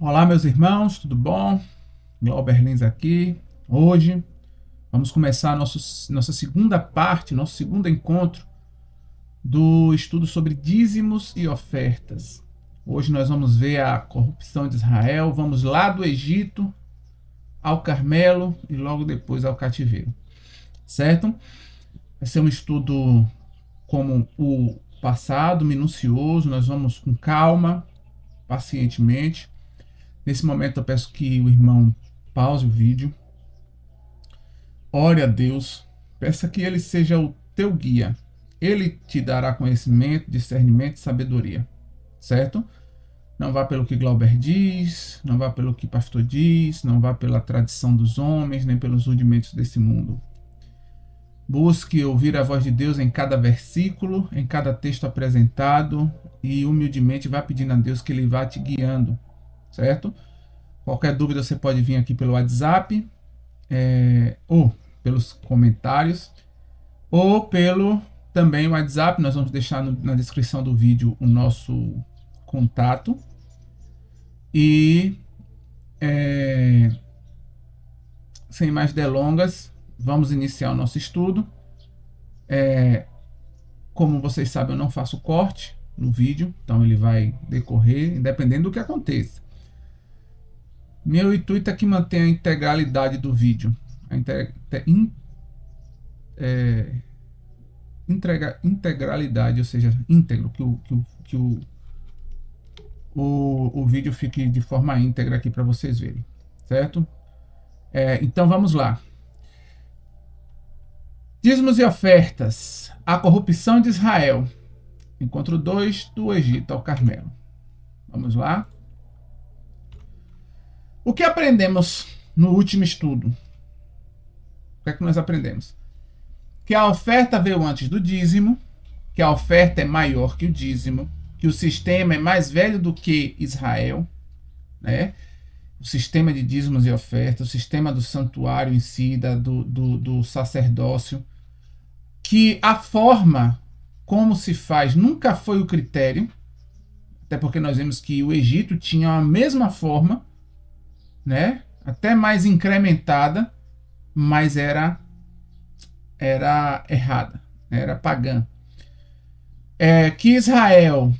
Olá, meus irmãos, tudo bom? Glauber Lins aqui. Hoje vamos começar nossa segunda parte, nosso segundo encontro do estudo sobre dízimos e ofertas. Hoje nós vamos ver a corrupção de Israel. Vamos lá do Egito ao Carmelo e logo depois ao cativeiro, certo? Vai ser um estudo como o passado, minucioso. Nós vamos com calma, pacientemente. Nesse momento eu peço que o irmão pause o vídeo, ore a Deus, peça que Ele seja o teu guia. Ele te dará conhecimento, discernimento e sabedoria, certo? Não vá pelo que Glauber diz, não vá pelo que pastor diz, não vá pela tradição dos homens, nem pelos rudimentos desse mundo. Busque ouvir a voz de Deus em cada versículo, em cada texto apresentado e humildemente vá pedindo a Deus que Ele vá te guiando, certo? Qualquer dúvida você pode vir aqui pelo WhatsApp, ou pelos comentários, ou pelo também o WhatsApp. Nós vamos deixar na descrição do vídeo o nosso contato. E sem mais delongas, vamos iniciar o nosso estudo. Como vocês sabem, eu não faço corte no vídeo, então ele vai decorrer independente do que aconteça. Meu intuito é que mantenha a integralidade do vídeo. Integralidade, ou seja, íntegro, que o vídeo fique de forma íntegra aqui para vocês verem, certo? Então vamos lá. Dízimos e ofertas. A corrupção de Israel. Encontro 2, do Egito ao Carmelo. Vamos lá. O que aprendemos no último estudo? O que é que nós aprendemos? Que a oferta veio antes do dízimo, que a oferta é maior que o dízimo, que o sistema é mais velho do que Israel, né? O sistema de dízimos e ofertas, o sistema do santuário em si, do sacerdócio, que a forma como se faz nunca foi o critério, até porque nós vimos que o Egito tinha a mesma forma, né? Até mais incrementada, mas era errada, era pagã. Que Israel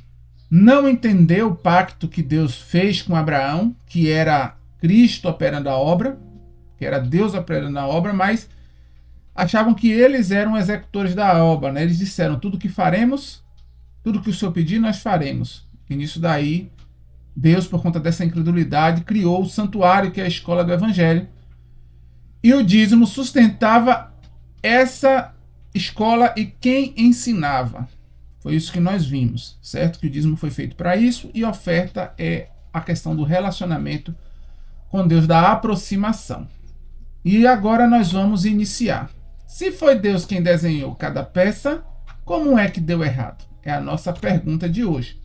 não entendeu o pacto que Deus fez com Abraão, que era Cristo operando a obra, que era Deus operando a obra, mas achavam que eles eram executores da obra, né? Eles disseram: tudo que faremos, tudo que o Senhor pedir, nós faremos. E nisso daí, Deus, por conta dessa incredulidade, criou o santuário, que é a escola do Evangelho. E o dízimo sustentava essa escola e quem ensinava. Foi isso que nós vimos, certo? Que o dízimo foi feito para isso, e oferta é a questão do relacionamento com Deus, da aproximação. E agora nós vamos iniciar. Se foi Deus quem desenhou cada peça, como é que deu errado? É a nossa pergunta de hoje.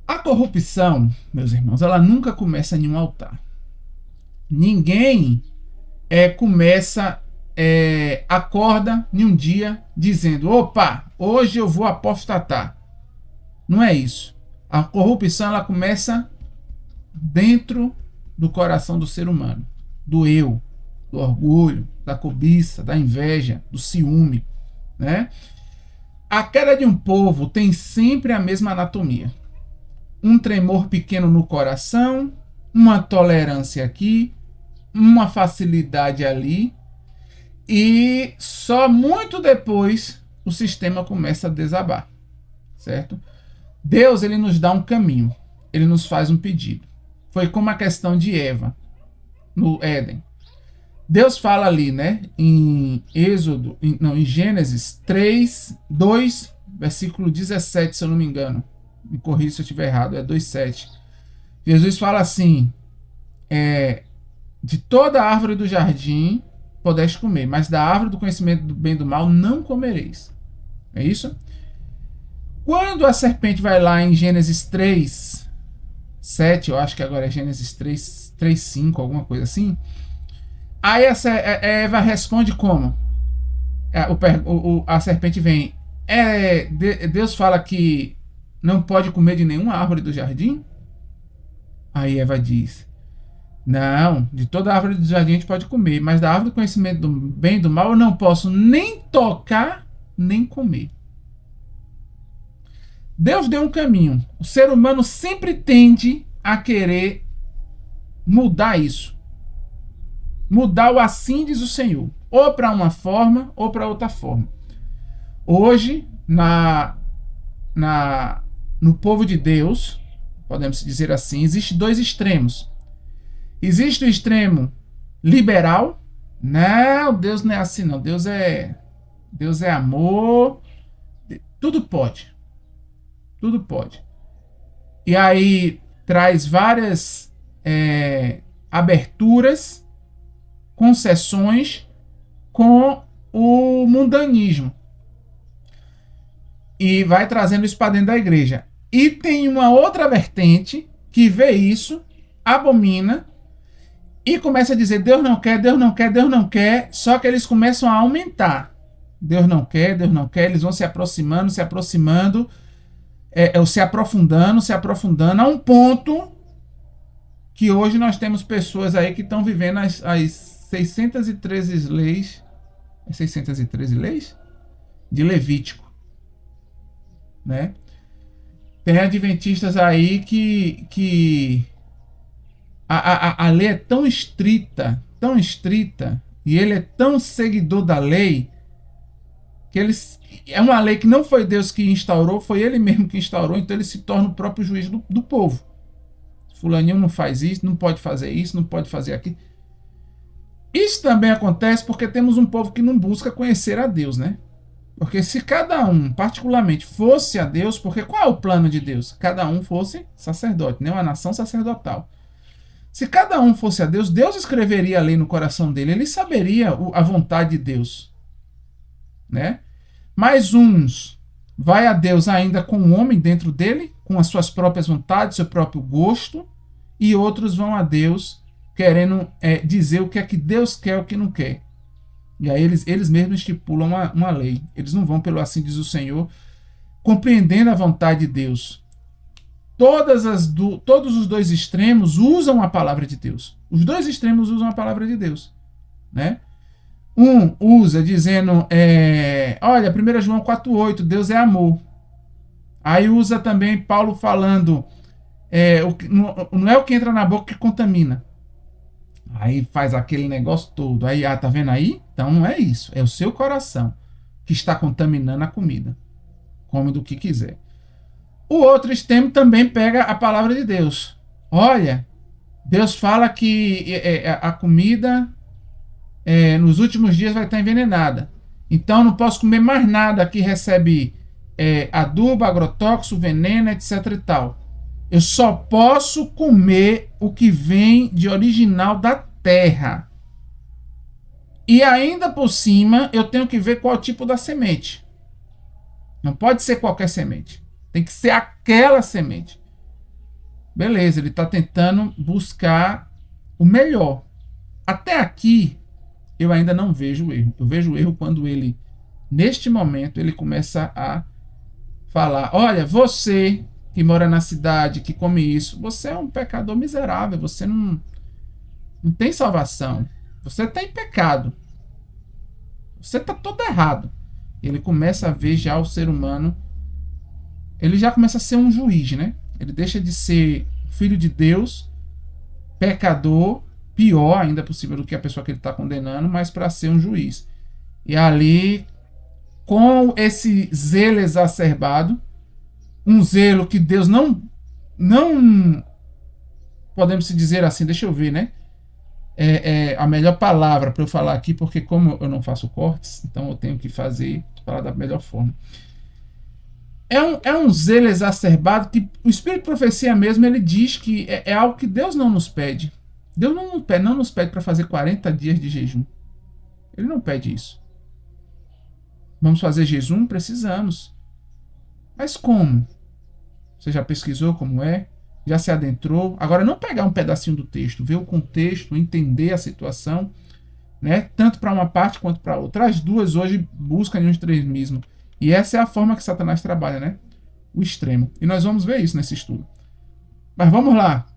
A corrupção, meus irmãos, ela nunca começa em um altar. Ninguém acorda em um dia dizendo: opa, hoje eu vou apostatar. Não é isso. A corrupção, ela começa dentro do coração do ser humano, do eu, do orgulho, da cobiça, da inveja, do ciúme, né? A queda de um povo tem sempre a mesma anatomia. Um tremor pequeno no coração, uma tolerância aqui, uma facilidade ali, e só muito depois o sistema começa a desabar, certo? Deus, ele nos dá um caminho, ele nos faz um pedido. Foi como a questão de Eva no Éden. Deus fala ali, né, em Gênesis 3, 2, versículo 17, se eu não me engano. Me corrija se eu estiver errado, é 2,7. Jesus fala assim: de toda a árvore do jardim podeis comer, mas da árvore do conhecimento do bem e do mal não comereis. É isso? Quando a serpente vai lá em Gênesis 3, 7, eu acho que agora é Gênesis 3, 5, alguma coisa assim. Aí a Eva responde como? A serpente vem: Deus fala que não pode comer de nenhuma árvore do jardim? Aí Eva diz: não, de toda árvore do jardim a gente pode comer, mas da árvore do conhecimento do bem e do mal eu não posso nem tocar, nem comer. Deus deu um caminho. O ser humano sempre tende a querer mudar isso. Mudar o assim diz o Senhor. Ou para uma forma, ou para outra forma. Hoje, no povo de Deus, podemos dizer assim, existem dois extremos. Existe o extremo liberal. Não, Deus não é assim não. Deus é amor. Tudo pode. Tudo pode. E aí traz várias aberturas, concessões com o mundanismo. E vai trazendo isso para dentro da igreja. E tem uma outra vertente que vê isso, abomina e começa a dizer: Deus não quer, Deus não quer, Deus não quer. Só que eles começam a aumentar. Deus não quer, Deus não quer. Eles vão se aproximando, se aprofundando, se aprofundando, a um ponto que hoje nós temos pessoas aí que estão vivendo as 613 leis. 613 leis? De Levítico. Né? Tem adventistas aí que a lei é tão estrita, e ele é tão seguidor da lei, que é uma lei que não foi Deus que instaurou, foi ele mesmo que instaurou, então ele se torna o próprio juiz do povo. Fulaninho não faz isso, não pode fazer isso, não pode fazer aquilo. Isso também acontece porque temos um povo que não busca conhecer a Deus, né? Porque se cada um, particularmente, fosse a Deus, porque qual é o plano de Deus? Cada um fosse sacerdote, né? Uma nação sacerdotal. Se cada um fosse a Deus, Deus escreveria a lei no coração dele, ele saberia a vontade de Deus, né? Mas uns vai a Deus ainda com o homem dentro dele, com as suas próprias vontades, seu próprio gosto, e outros vão a Deus querendo dizer o que é que Deus quer, o que não quer. E aí eles mesmos estipulam uma lei. Eles não vão pelo assim diz o Senhor, compreendendo a vontade de Deus. Todos os dois extremos usam a palavra de Deus. Os dois extremos usam a palavra de Deus, né? Um usa dizendo, olha, 1 João 4,8, Deus é amor. Aí usa também Paulo falando, não é o que entra na boca que contamina. Aí faz aquele negócio todo. Aí, tá vendo aí? Então não é isso. É o seu coração que está contaminando a comida. Come do que quiser. O outro extremo também pega a palavra de Deus. Olha, Deus fala que a comida nos últimos dias vai estar envenenada. Então não posso comer mais nada que recebe adubo, agrotóxico, veneno, etc e tal. Eu só posso comer o que vem de original da terra. E ainda por cima, eu tenho que ver qual tipo da semente. Não pode ser qualquer semente. Tem que ser aquela semente. Beleza, ele está tentando buscar o melhor. Até aqui, eu ainda não vejo erro. Eu vejo erro quando ele, neste momento, ele começa a falar: olha, você que mora na cidade, que come isso, você é um pecador miserável, você não tem salvação, você está em pecado, você está todo errado. Ele começa a ver já o ser humano, ele já começa a ser um juiz, né? Ele deixa de ser filho de Deus, pecador, pior ainda possível do que a pessoa que ele está condenando, mas para ser um juiz. E ali, com esse zelo exacerbado, um zelo que Deus não podemos se dizer assim, deixa eu ver, né? A melhor palavra para eu falar aqui, porque como eu não faço cortes, então eu tenho que falar da melhor forma. É um zelo exacerbado que o Espírito de Profecia mesmo, ele diz que é algo que Deus não nos pede. Deus não nos pede para fazer 40 dias de jejum. Ele não pede isso. Vamos fazer jejum? Precisamos. Mas como? Você já pesquisou como é? Já se adentrou? Agora, não pegar um pedacinho do texto, ver o contexto, entender a situação, né? Tanto para uma parte quanto para outra. As duas hoje buscam um extremismo. E essa é a forma que Satanás trabalha, né? O extremo. E nós vamos ver isso nesse estudo. Mas vamos lá.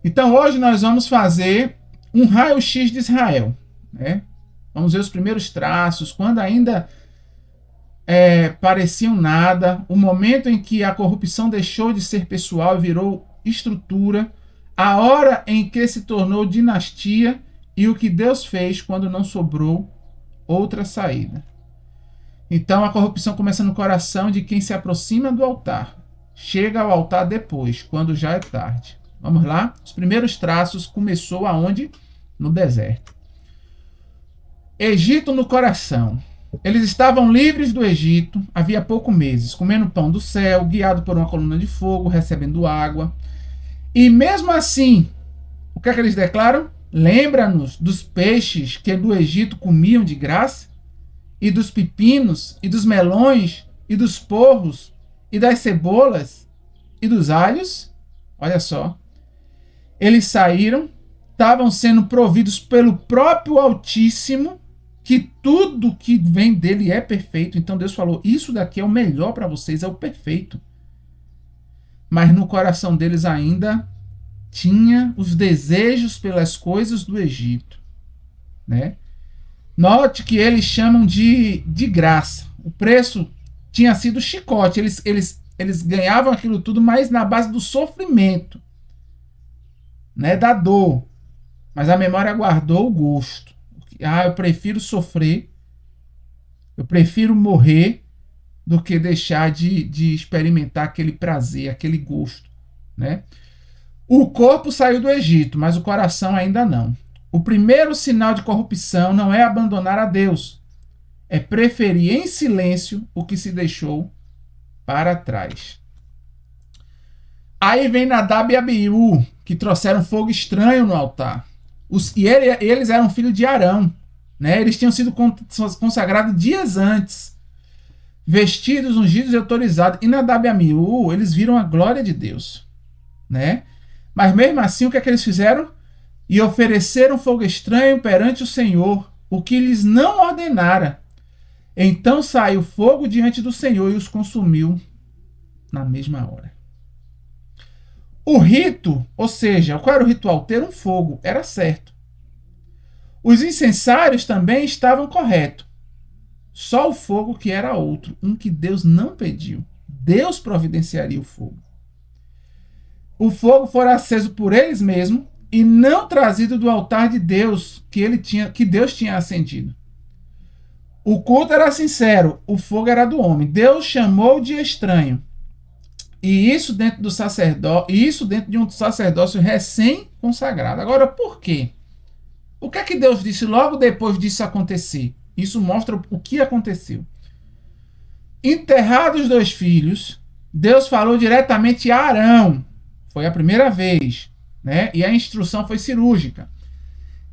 Então hoje nós vamos fazer um raio-x de Israel, né? Vamos ver os primeiros traços, quando ainda pareciam nada, o momento em que a corrupção deixou de ser pessoal e virou estrutura, a hora em que se tornou dinastia e o que Deus fez quando não sobrou outra saída. Então a corrupção começa no coração de quem se aproxima do altar. Chega ao altar depois, quando já é tarde. Vamos lá? Os primeiros traços começou aonde? No deserto. Egito no coração. Eles estavam livres do Egito havia poucos meses, comendo pão do céu, guiado por uma coluna de fogo, recebendo água. E mesmo assim, o que é que eles declaram? Lembra-nos dos peixes que do Egito comiam de graça? E dos pepinos, e dos melões, e dos porros, e das cebolas, e dos alhos? Olha só. Eles saíram, estavam sendo providos pelo próprio Altíssimo, que tudo que vem dele é perfeito. Então Deus falou, isso daqui é o melhor para vocês, é o perfeito. Mas no coração deles ainda tinha os desejos pelas coisas do Egito, né? Note que eles chamam de graça. O preço tinha sido chicote. Eles ganhavam aquilo tudo, mas na base do sofrimento, né? Da dor. Mas a memória guardou o gosto. Eu prefiro sofrer, eu prefiro morrer do que deixar de experimentar aquele prazer, aquele gosto, né? O corpo saiu do Egito, mas o coração ainda não. O primeiro sinal de corrupção não é abandonar a Deus, é preferir em silêncio o que se deixou para trás. Aí vem Nadab e Abiú, que trouxeram fogo estranho no altar. Eles eram filhos de Arão, né? Eles tinham sido consagrados dias antes, vestidos, ungidos e autorizados. E Nadab e Abiú, eles viram a glória de Deus, né? Mas mesmo assim, o que é que eles fizeram? E ofereceram fogo estranho perante o Senhor, o que lhes não ordenara. Então saiu fogo diante do Senhor e os consumiu na mesma hora. O rito, ou seja, qual era o ritual? Ter um fogo, era certo. Os incensários também estavam corretos. Só o fogo que era outro, um que Deus não pediu. Deus providenciaria o fogo. O fogo fora aceso por eles mesmos e não trazido do altar de Deus que Deus tinha acendido. O culto era sincero, o fogo era do homem. Deus chamou de estranho. E isso dentro de um sacerdócio recém-consagrado. Agora, por quê? O que é que Deus disse logo depois disso acontecer? Isso mostra o que aconteceu. Enterrados os 2 filhos, Deus falou diretamente a Arão. Foi a primeira vez, né? E a instrução foi cirúrgica.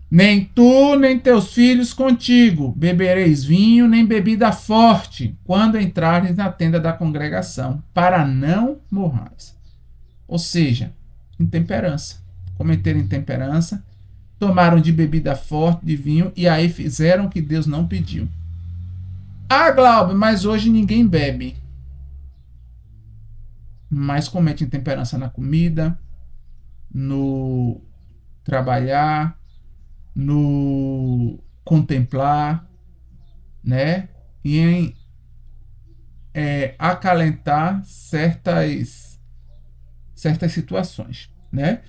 Nem tu, nem teus filhos contigo bebereis vinho, nem bebida forte, quando entrares na tenda da congregação, para não morrais. Ou seja, intemperança. Cometeram intemperança, tomaram de bebida forte, de vinho, e aí fizeram o que Deus não pediu. Ah, Glauber, mas hoje ninguém bebe. Mas comete intemperança na comida, no trabalhar, no contemplar, né? E em acalentar certas situações, né?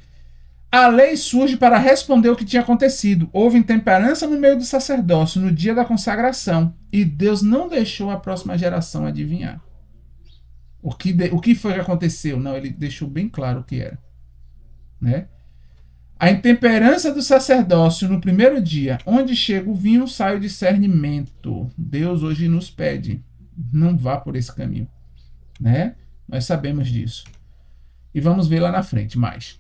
A lei surge para responder o que tinha acontecido. Houve intemperança no meio do sacerdócio no dia da consagração e Deus não deixou a próxima geração adivinhar. O que foi que aconteceu? Não, ele deixou bem claro o que era, né? A intemperança do sacerdócio no primeiro dia, onde chega o vinho, sai o discernimento. Deus hoje nos pede, não vá por esse caminho, né? Nós sabemos disso. E vamos ver lá na frente mais.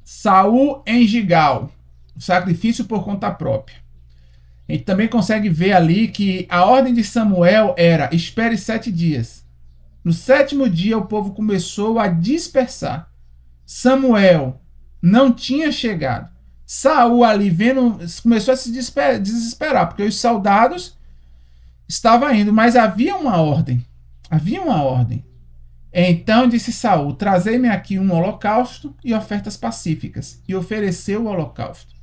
Saul em Gigal, sacrifício por conta própria. A gente também consegue ver ali que a ordem de Samuel era: espere 7 dias. No 7º dia o povo começou a dispersar. Samuel não tinha chegado. Saul ali vendo, começou a se desesperar, porque os soldados estavam indo, mas havia uma ordem. Havia uma ordem. Então disse Saul: trazei-me aqui um holocausto e ofertas pacíficas. E ofereceu o holocausto.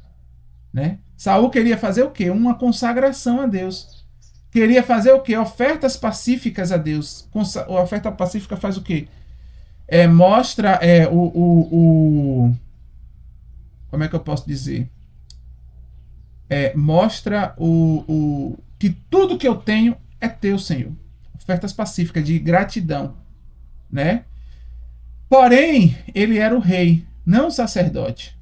Né? Saul queria fazer o quê? Uma consagração a Deus. Queria fazer o quê? Ofertas pacíficas a Deus. A oferta pacífica faz o quê? Mostra como é que eu posso dizer? Mostra que tudo que eu tenho é teu, Senhor. Ofertas pacíficas de gratidão, né? Porém, ele era o rei, não o sacerdote,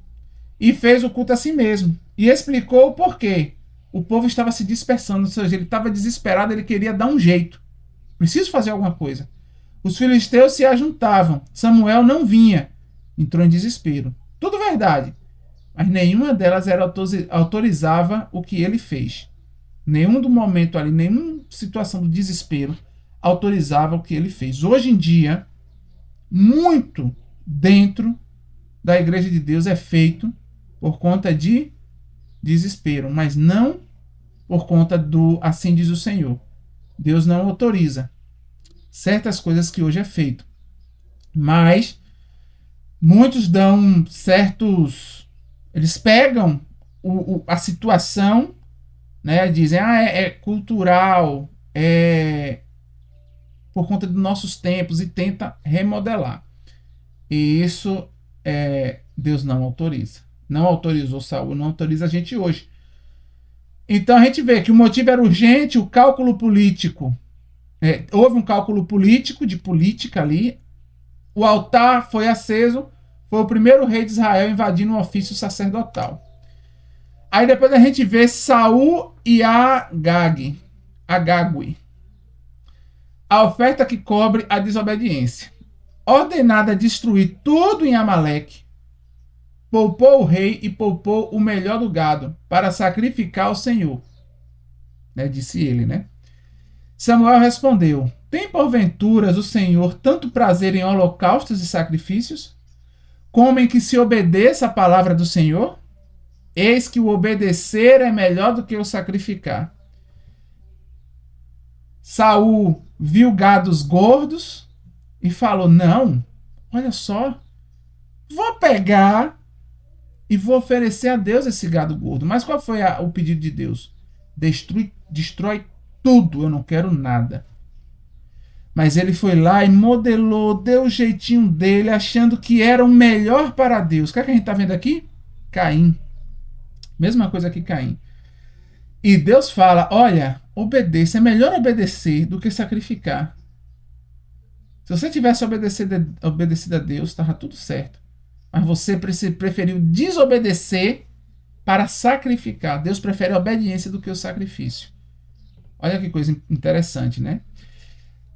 e fez o culto a si mesmo, e explicou o porquê. O povo estava se dispersando, ou seja, ele estava desesperado, ele queria dar um jeito. Preciso fazer alguma coisa. Os filisteus se ajuntavam, Samuel não vinha, entrou em desespero. Tudo verdade, mas nenhuma delas autorizava o que ele fez. Nenhum do momento ali, nenhuma situação do desespero autorizava o que ele fez. Hoje em dia, muito dentro da igreja de Deus é feito por conta de desespero, mas não por conta do assim diz o Senhor. Deus não autoriza certas coisas que hoje é feito, mas muitos dão certos, eles pegam a situação, né, dizem, é cultural, é por conta dos nossos tempos, e tenta remodelar. E isso Deus não autoriza. Não autorizou Saul, não autoriza a gente hoje. Então a gente vê que o motivo era urgente, o cálculo político. Houve um cálculo político, de política ali. O altar foi aceso. Foi o primeiro rei de Israel invadindo o ofício sacerdotal. Aí depois a gente vê Saul e Agag. A oferta que cobre a desobediência. Ordenada a destruir tudo em Amaleque, poupou o rei e poupou o melhor do gado para sacrificar ao Senhor. Né, disse ele, né? Samuel respondeu: tem porventuras o Senhor tanto prazer em holocaustos e sacrifícios, como em que se obedeça a palavra do Senhor? Eis que o obedecer é melhor do que o sacrificar. Saul viu gados gordos e falou: não, olha só, vou pegar e vou oferecer a Deus esse gado gordo. Mas qual foi o pedido de Deus? Destrói tudo, eu não quero nada. Mas ele foi lá e modelou, deu o jeitinho dele, achando que era o melhor para Deus. O que é que a gente está vendo aqui? Caim. Mesma coisa que Caim. E Deus fala: olha, obedeça, é melhor obedecer do que sacrificar. Se você tivesse obedecido a Deus, estava tudo certo. Mas você preferiu desobedecer para sacrificar. Deus prefere a obediência do que o sacrifício. Olha que coisa interessante, né?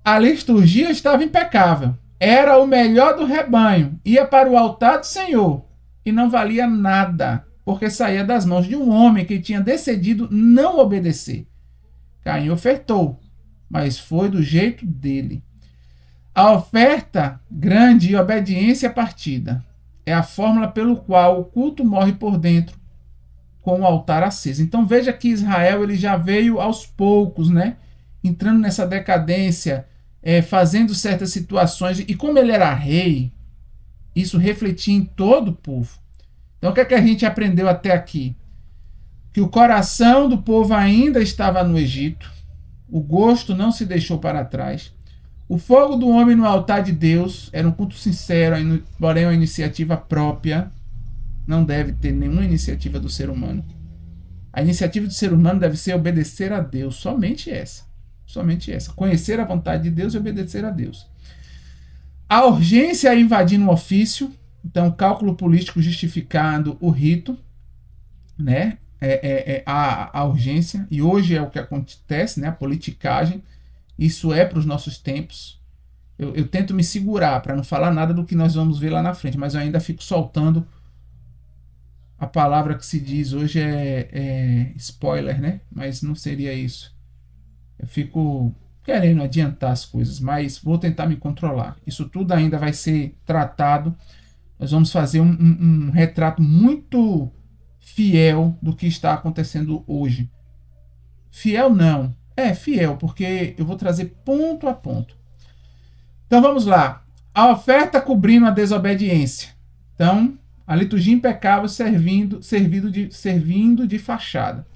A liturgia estava impecável. Era o melhor do rebanho. Ia para o altar do Senhor. E não valia nada, porque saía das mãos de um homem que tinha decidido não obedecer. Caim ofertou, mas foi do jeito dele. A oferta grande e obediência partida é a fórmula pelo qual o culto morre por dentro, com o altar aceso. Então veja que Israel ele já veio aos poucos, né? Entrando nessa decadência, fazendo certas situações. E como ele era rei, isso refletia em todo o povo. Então o que é que a gente aprendeu até aqui? Que o coração do povo ainda estava no Egito, o gosto não se deixou para trás. O fogo do homem no altar de Deus era um culto sincero, porém uma iniciativa própria. Não deve ter nenhuma iniciativa do ser humano. A iniciativa do ser humano deve ser obedecer a Deus, somente essa. Somente essa. Conhecer a vontade de Deus e obedecer a Deus. A urgência é invadir no ofício, então cálculo político justificando o rito, né? A urgência, e hoje é o que acontece, né? A politicagem. Isso é para os nossos tempos. Eu tento me segurar para não falar nada do que nós vamos ver lá na frente, mas eu ainda fico soltando a palavra que se diz hoje spoiler, né? Mas não seria isso. Eu fico querendo adiantar as coisas, mas vou tentar me controlar. Isso tudo ainda vai ser tratado. Nós vamos fazer um retrato muito fiel do que está acontecendo hoje. Fiel não. Fiel, porque eu vou trazer ponto a ponto. Então vamos lá. A oferta cobrindo a desobediência. Então, a liturgia impecável servindo de fachada.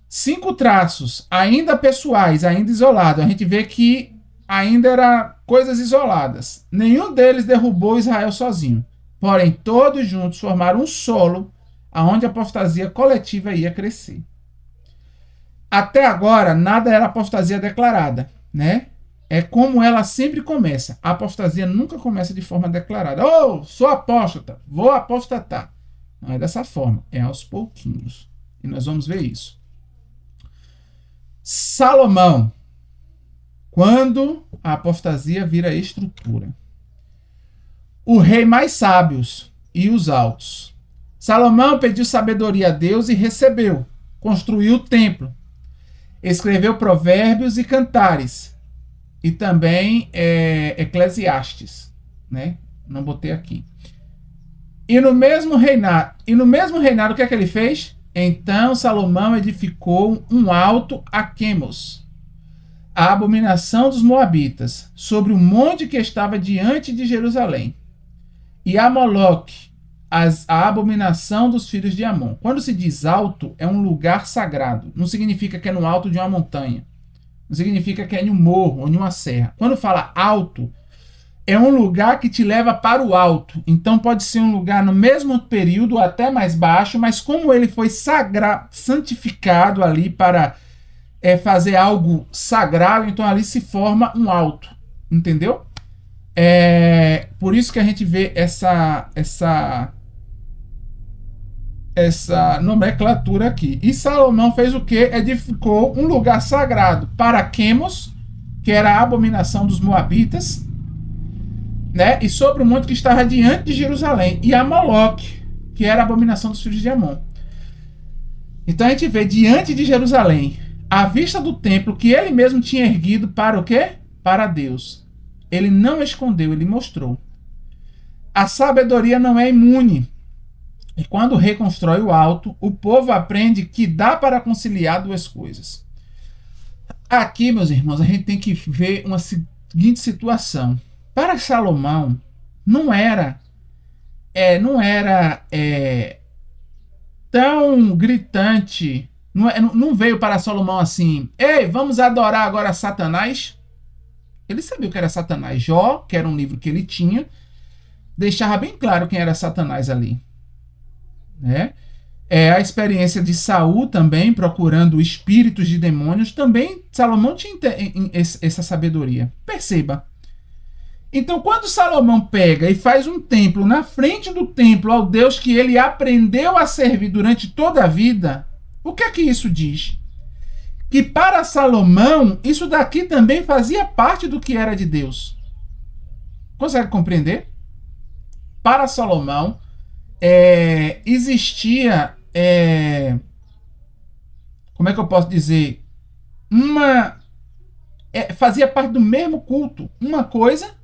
5 traços, ainda pessoais, ainda isolados. A gente vê que ainda eram coisas isoladas. Nenhum deles derrubou Israel sozinho. Porém, todos juntos formaram um solo aonde a apostasia coletiva ia crescer. Até agora, nada era apostasia declarada, né? É como ela sempre começa. A apostasia nunca começa de forma declarada. Oh, sou apóstata, vou apostatar. Não é dessa forma, é aos pouquinhos. E nós vamos ver isso. Salomão, quando a apostasia vira estrutura. O rei mais sábios e os altos. Salomão pediu sabedoria a Deus e recebeu. Construiu o templo. Escreveu provérbios e cantares. E também Eclesiastes, né? Não botei aqui. E no mesmo reinado, o que é que ele fez? Então Salomão edificou um alto a Quemos, a abominação dos moabitas, sobre o monte que estava diante de Jerusalém, e a Moloque, a abominação dos filhos de Amon. Quando se diz alto, é um lugar sagrado. Não significa que é no alto de uma montanha. Não significa que é em um morro ou em uma serra. Quando fala alto, é um lugar que te leva para o alto. Então pode ser um lugar no mesmo período, até mais baixo, mas como ele foi santificado ali para fazer algo sagrado, então ali se forma um alto. Entendeu? Por isso que a gente vê essa nomenclatura aqui. E Salomão fez o que? Edificou um lugar sagrado para Quemos, que era a abominação dos moabitas, né? E sobre o monte que estava diante de Jerusalém, e a Moloque, que era a abominação dos filhos de Amon. Então a gente vê diante de Jerusalém, à vista do templo que ele mesmo tinha erguido para o quê? Para Deus. Ele não escondeu, ele mostrou. A sabedoria não é imune. E quando reconstrói o alto, o povo aprende que dá para conciliar duas coisas. Aqui, meus irmãos, a gente tem que ver uma seguinte situação. Para Salomão, não era tão gritante. Não veio para Salomão assim: ei, vamos adorar agora Satanás? Ele sabia o que era Satanás. Jó, que era um livro que ele tinha, deixava bem claro quem era Satanás ali. Né? A experiência de Saul também, procurando espíritos de demônios, também Salomão tinha essa sabedoria. Perceba. Então, quando Salomão pega e faz um templo na frente do templo ao Deus que ele aprendeu a servir durante toda a vida, o que é que isso diz? Que para Salomão, isso daqui também fazia parte do que era de Deus. Consegue compreender? Para Salomão, existia, como é que eu posso dizer, fazia parte do mesmo culto, uma coisa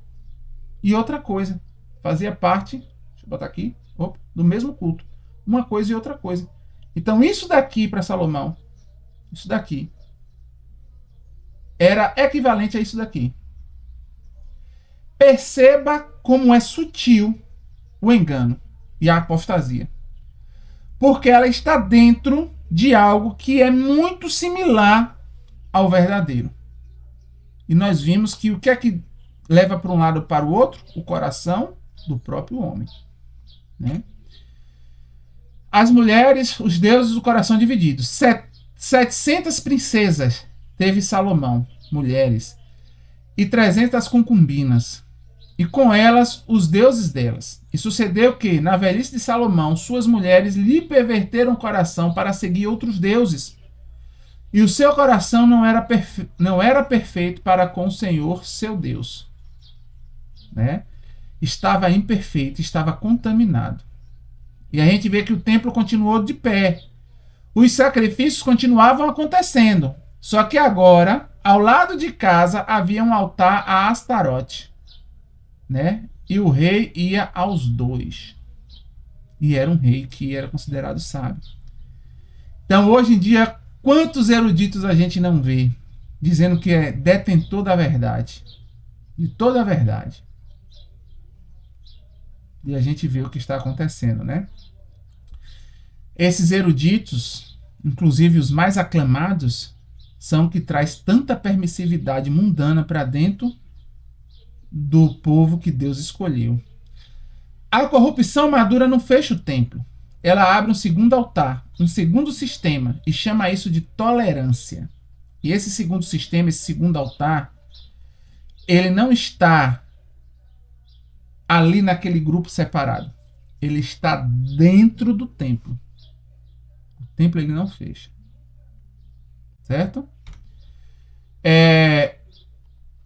e outra coisa, fazia parte, deixa eu botar aqui, do mesmo culto, uma coisa e outra coisa. Então isso daqui para Salomão, isso daqui, era equivalente a isso daqui. Perceba como é sutil o engano e a apostasia. Porque ela está dentro de algo que é muito similar ao verdadeiro. E nós vimos que o que é que leva para um lado ou para o outro? O coração do próprio homem. Né? As mulheres, os deuses do coração divididos. 700 princesas teve Salomão, mulheres, e 300 concubinas. E com elas os deuses delas. E sucedeu que, na velhice de Salomão, suas mulheres lhe perverteram o coração para seguir outros deuses. E o seu coração não era perfeito para com o Senhor, seu Deus. Né? Estava imperfeito, estava contaminado. E a gente vê que o templo continuou de pé. Os sacrifícios continuavam acontecendo. Só que agora, ao lado de casa, havia um altar a Astarote. Né? E o rei ia aos dois. E era um rei que era considerado sábio. Então, hoje em dia, quantos eruditos a gente não vê dizendo que é detentor da verdade? De toda a verdade. e a gente vê o que está acontecendo, né? Esses eruditos, inclusive os mais aclamados, são que traz tanta permissividade mundana para dentro do povo que Deus escolheu. A corrupção madura não fecha o templo. Ela abre um segundo altar, um segundo sistema, e chama isso de tolerância. E esse segundo sistema, esse segundo altar, ele não está ali naquele grupo separado. Ele está dentro do templo. O templo ele não fecha. Certo?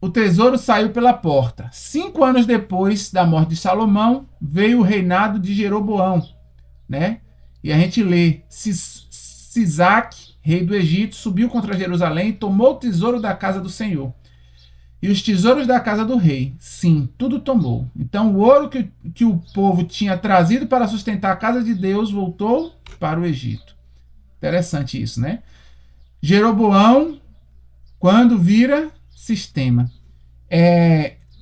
O tesouro saiu pela porta. 5 anos depois da morte de Salomão, veio o reinado de Jeroboão, né? E a gente lê: Sisaque, rei do Egito, subiu contra Jerusalém e tomou o tesouro da casa do Senhor. E os tesouros da casa do rei, sim, tudo tomou. Então o ouro que o povo tinha trazido para sustentar a casa de Deus voltou para o Egito. Interessante isso, né? Jeroboão, quando vira sistema,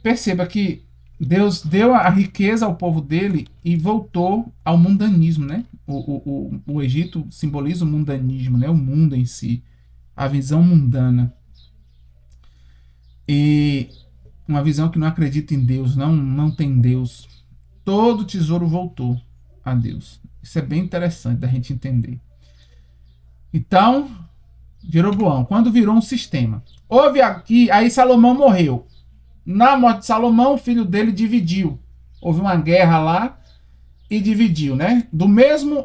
perceba que Deus deu a riqueza ao povo dele e voltou ao mundanismo, né? O Egito simboliza o mundanismo, né? O mundo em si, a visão mundana. E uma visão que não acredita em Deus, não tem Deus. Todo tesouro voltou a Deus. Isso é bem interessante da gente entender. Então, Jeroboão, quando virou um sistema, houve aqui, aí Salomão morreu. Na morte de Salomão, o filho dele dividiu. Houve uma guerra lá e dividiu, né?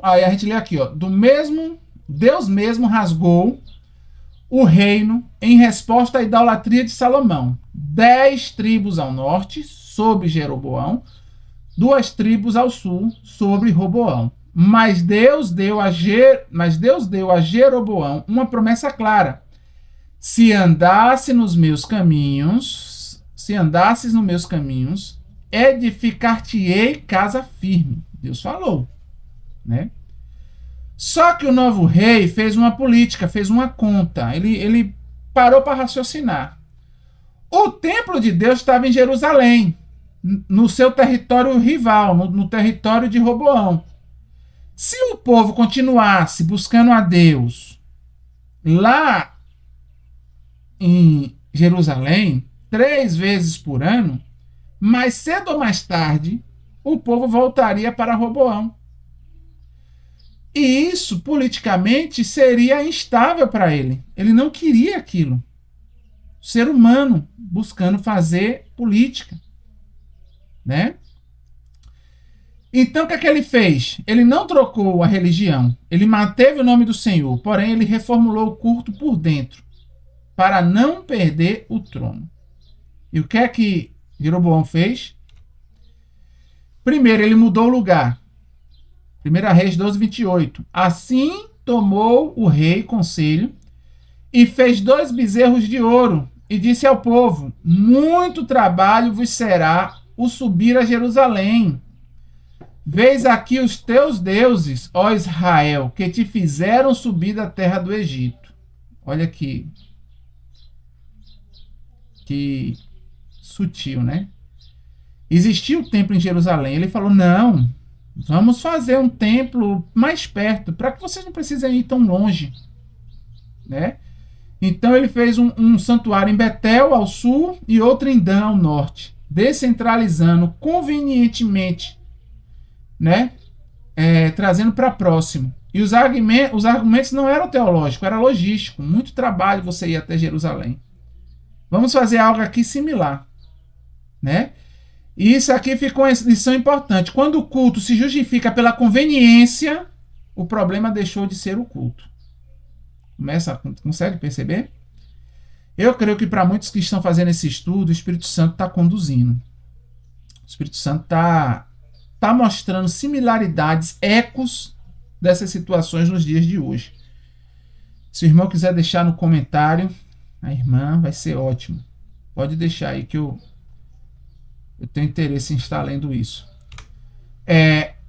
Aí a gente lê aqui, ó, Deus mesmo rasgou o reino em resposta à idolatria de Salomão. 10 tribos ao norte, sobre Jeroboão, 2 tribos ao sul, sobre Roboão. Mas Deus deu a Jeroboão uma promessa clara: se andasses nos meus caminhos, edificar-te-ei casa firme. Deus falou, né? Só que o novo rei fez uma política, fez uma conta. Ele parou para raciocinar. O templo de Deus estava em Jerusalém, no seu território rival, no território de Roboão. Se o povo continuasse buscando a Deus lá em Jerusalém, 3 vezes por ano, mais cedo ou mais tarde, o povo voltaria para Roboão. E isso, politicamente, seria instável para ele. Ele não queria aquilo. O ser humano buscando fazer política, né? Então, o que é que ele fez? Ele não trocou a religião. Ele manteve o nome do Senhor. Porém, ele reformulou o culto por dentro, para não perder o trono. E o que é que Jeroboão fez? Primeiro, ele mudou o lugar. 1 Reis 12, 28. Assim tomou o rei conselho e fez 2 bezerros de ouro e disse ao povo: muito trabalho vos será o subir a Jerusalém. Vês aqui os teus deuses, ó Israel, que te fizeram subir da terra do Egito. Olha aqui. Que sutil, né? Existia o templo em Jerusalém. Ele falou: não, vamos fazer um templo mais perto, para que vocês não precisem ir tão longe, né? Então ele fez um santuário em Betel, ao sul, e outro em Dan, ao norte, descentralizando convenientemente, né? Trazendo para próximo. E os argumentos não eram teológicos, era logístico. Muito trabalho você ir até Jerusalém. Vamos fazer algo aqui similar, né? E isso aqui ficou uma lição importante. Quando o culto se justifica pela conveniência, o problema deixou de ser o culto. Consegue perceber? Eu creio que para muitos que estão fazendo esse estudo, o Espírito Santo está conduzindo. O Espírito Santo está mostrando similaridades, ecos dessas situações nos dias de hoje. Se o irmão quiser deixar no comentário, a irmã, vai ser ótimo. Pode deixar aí que eu tenho interesse em estar lendo isso.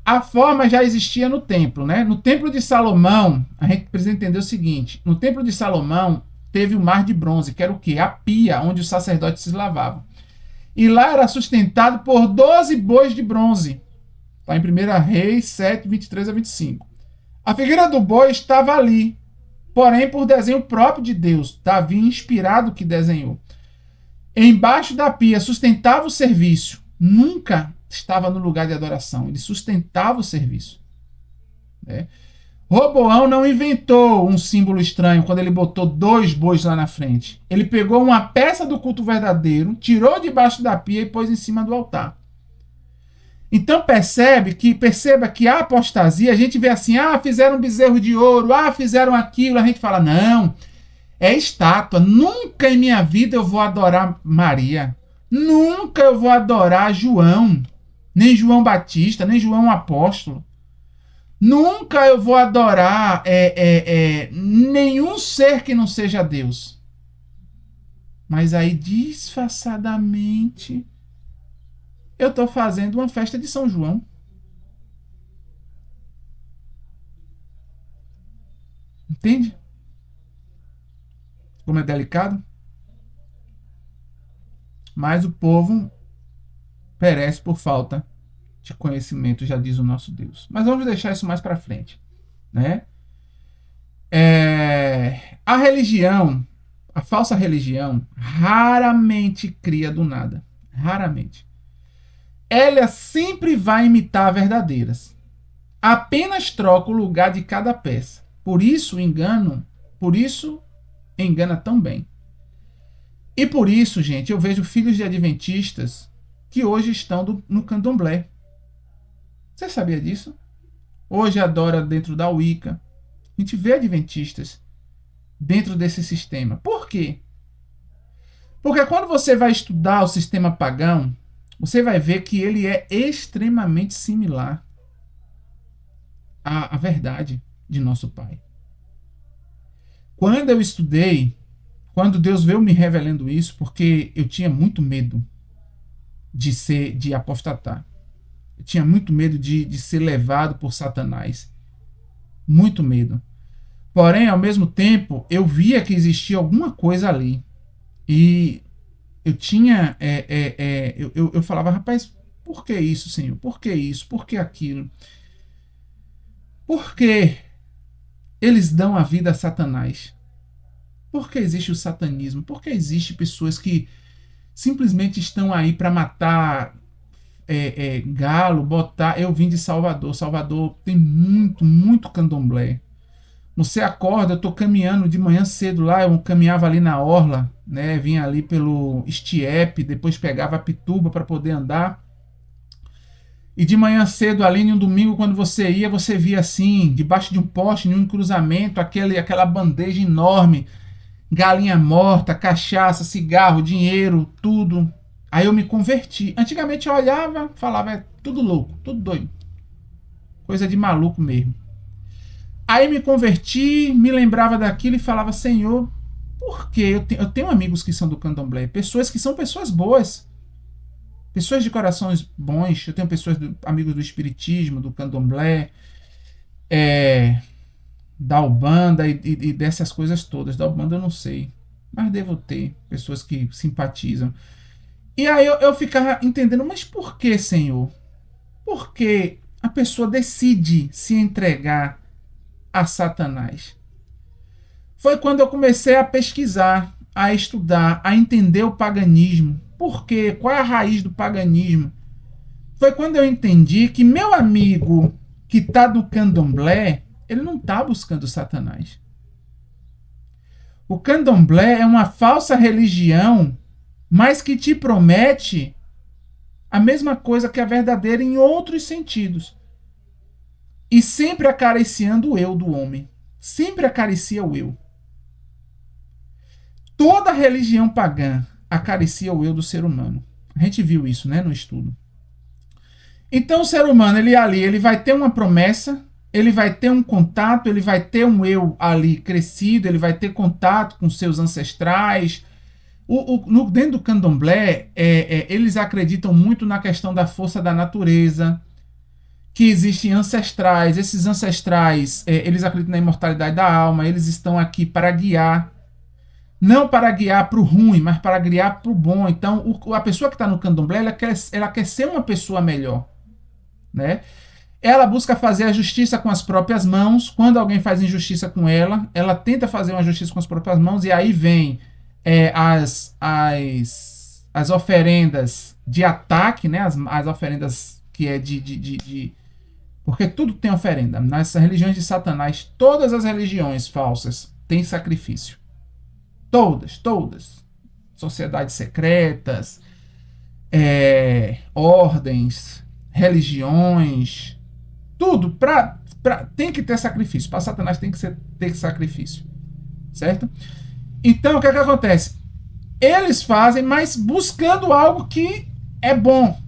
A forma já existia no templo, né? No templo de Salomão, a gente precisa entender o seguinte: no templo de Salomão teve o mar de bronze, que era o quê? A pia, onde os sacerdotes se lavavam. E lá era sustentado por 12 bois de bronze. Está em 1 Reis 7, 23 a 25. A figueira do boi estava ali, porém por desenho próprio de Deus. Davi, inspirado, que desenhou. Embaixo da pia, sustentava o serviço. Nunca estava no lugar de adoração. Ele sustentava o serviço. Né? Roboão não inventou um símbolo estranho quando ele botou 2 bois lá na frente. Ele pegou uma peça do culto verdadeiro, tirou debaixo da pia e pôs em cima do altar. Então perceba que a apostasia, a gente vê assim, fizeram um bezerro de ouro, fizeram aquilo, a gente fala, não, é estátua. Nunca em minha vida eu vou adorar Maria. Nunca eu vou adorar João, nem João Batista, nem João Apóstolo. Nunca eu vou adorar nenhum ser que não seja Deus. Mas aí, disfarçadamente, eu estou fazendo uma festa de São João. Entende? Como é delicado? Mas o povo perece por falta de conhecimento, já diz o nosso Deus. Mas vamos deixar isso mais para frente, né? A religião, a falsa religião, raramente cria do nada. Raramente. Ela sempre vai imitar verdadeiras. Apenas troca o lugar de cada peça. Por isso engana tão bem. E por isso, gente, eu vejo filhos de adventistas que hoje estão no candomblé. Você sabia disso? Hoje adora dentro da Wicca. A gente vê adventistas dentro desse sistema. Por quê? Porque quando você vai estudar o sistema pagão, você vai ver que ele é extremamente similar à verdade de nosso Pai. Quando eu estudei, quando Deus veio me revelando isso, porque eu tinha muito medo de apostatar. Eu tinha muito medo de ser levado por Satanás. Muito medo. Porém, ao mesmo tempo, eu via que existia alguma coisa ali. E eu tinha... eu falava, rapaz, por que isso, Senhor? Por que isso? Por que aquilo? Por que eles dão a vida a Satanás? Por que existe o satanismo? Por que existe pessoas que simplesmente estão aí para matar galo, botar... Eu vim de Salvador. Salvador tem muito candomblé. Você acorda, eu tô caminhando de manhã cedo lá, eu caminhava ali na orla, né? Vinha ali pelo Estiepe, depois pegava a Pituba para poder andar. E de manhã cedo ali, em um domingo, quando você ia, você via assim, debaixo de um poste, em um cruzamento, aquela bandeja enorme, galinha morta, cachaça, cigarro, dinheiro, tudo. Aí eu me converti. Antigamente eu olhava, falava, é tudo louco, tudo doido. Coisa de maluco mesmo. Aí me converti, me lembrava daquilo e falava, Senhor, por quê? Eu tenho amigos que são do candomblé, pessoas que são pessoas boas, pessoas de corações bons. Eu tenho amigos do espiritismo, do candomblé, da Umbanda e dessas coisas todas. Da Umbanda eu não sei, mas devo ter pessoas que simpatizam. E aí eu ficava entendendo, mas por que, Senhor? Por que a pessoa decide se entregar a Satanás? Foi quando eu comecei a pesquisar, a estudar, a entender o paganismo. Por quê? Qual é a raiz do paganismo? Foi quando eu entendi que meu amigo que está no candomblé, ele não está buscando Satanás. O candomblé é uma falsa religião, mas que te promete a mesma coisa que a verdadeira em outros sentidos. E sempre acariciando o eu do homem. Sempre acaricia o eu. Toda religião pagã acaricia o eu do ser humano. A gente viu isso, né, no estudo. Então o ser humano, ele vai ter uma promessa, ele vai ter um contato, ele vai ter um eu ali crescido, ele vai ter contato com seus ancestrais. Dentro do candomblé, eles acreditam muito na questão da força da natureza, que existem ancestrais. Esses ancestrais, eles acreditam na imortalidade da alma, eles estão aqui para guiar, não para guiar para o ruim, mas para guiar para o bom. Então, a pessoa que está no candomblé, ela quer ser uma pessoa melhor. né? Ela busca fazer a justiça com as próprias mãos. Quando alguém faz injustiça com ela, ela tenta fazer uma justiça com as próprias mãos, e aí vem as oferendas de ataque, né? As oferendas que é porque tudo tem oferenda. Nas religiões de Satanás, todas as religiões falsas têm sacrifício. Todas. Sociedades secretas, ordens, religiões, tudo tem que ter sacrifício. Para Satanás tem que ter sacrifício, certo? Então o que acontece? Eles fazem, mas buscando algo que é bom,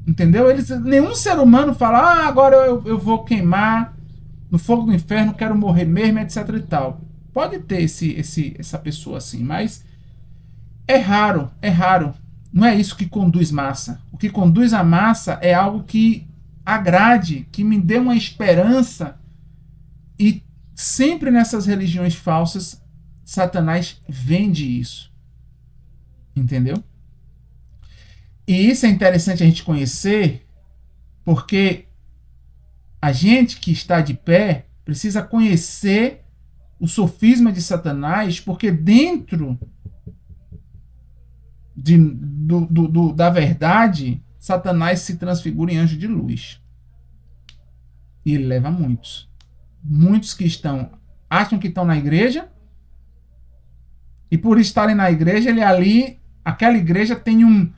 entendeu? Nenhum ser humano fala, agora eu vou queimar no fogo do inferno, quero morrer mesmo, etc e tal. Pode ter essa pessoa assim, mas é raro. Não é isso que conduz massa. O que conduz a massa é algo que agrade, que me dê uma esperança. E sempre nessas religiões falsas, Satanás vende isso. Entendeu? E isso é interessante a gente conhecer, porque a gente que está de pé precisa conhecer o sofisma de Satanás, porque dentro da verdade, Satanás se transfigura em anjo de luz. E ele leva muitos. Muitos que acham que estão na igreja, e por estarem na igreja, aquela igreja tem um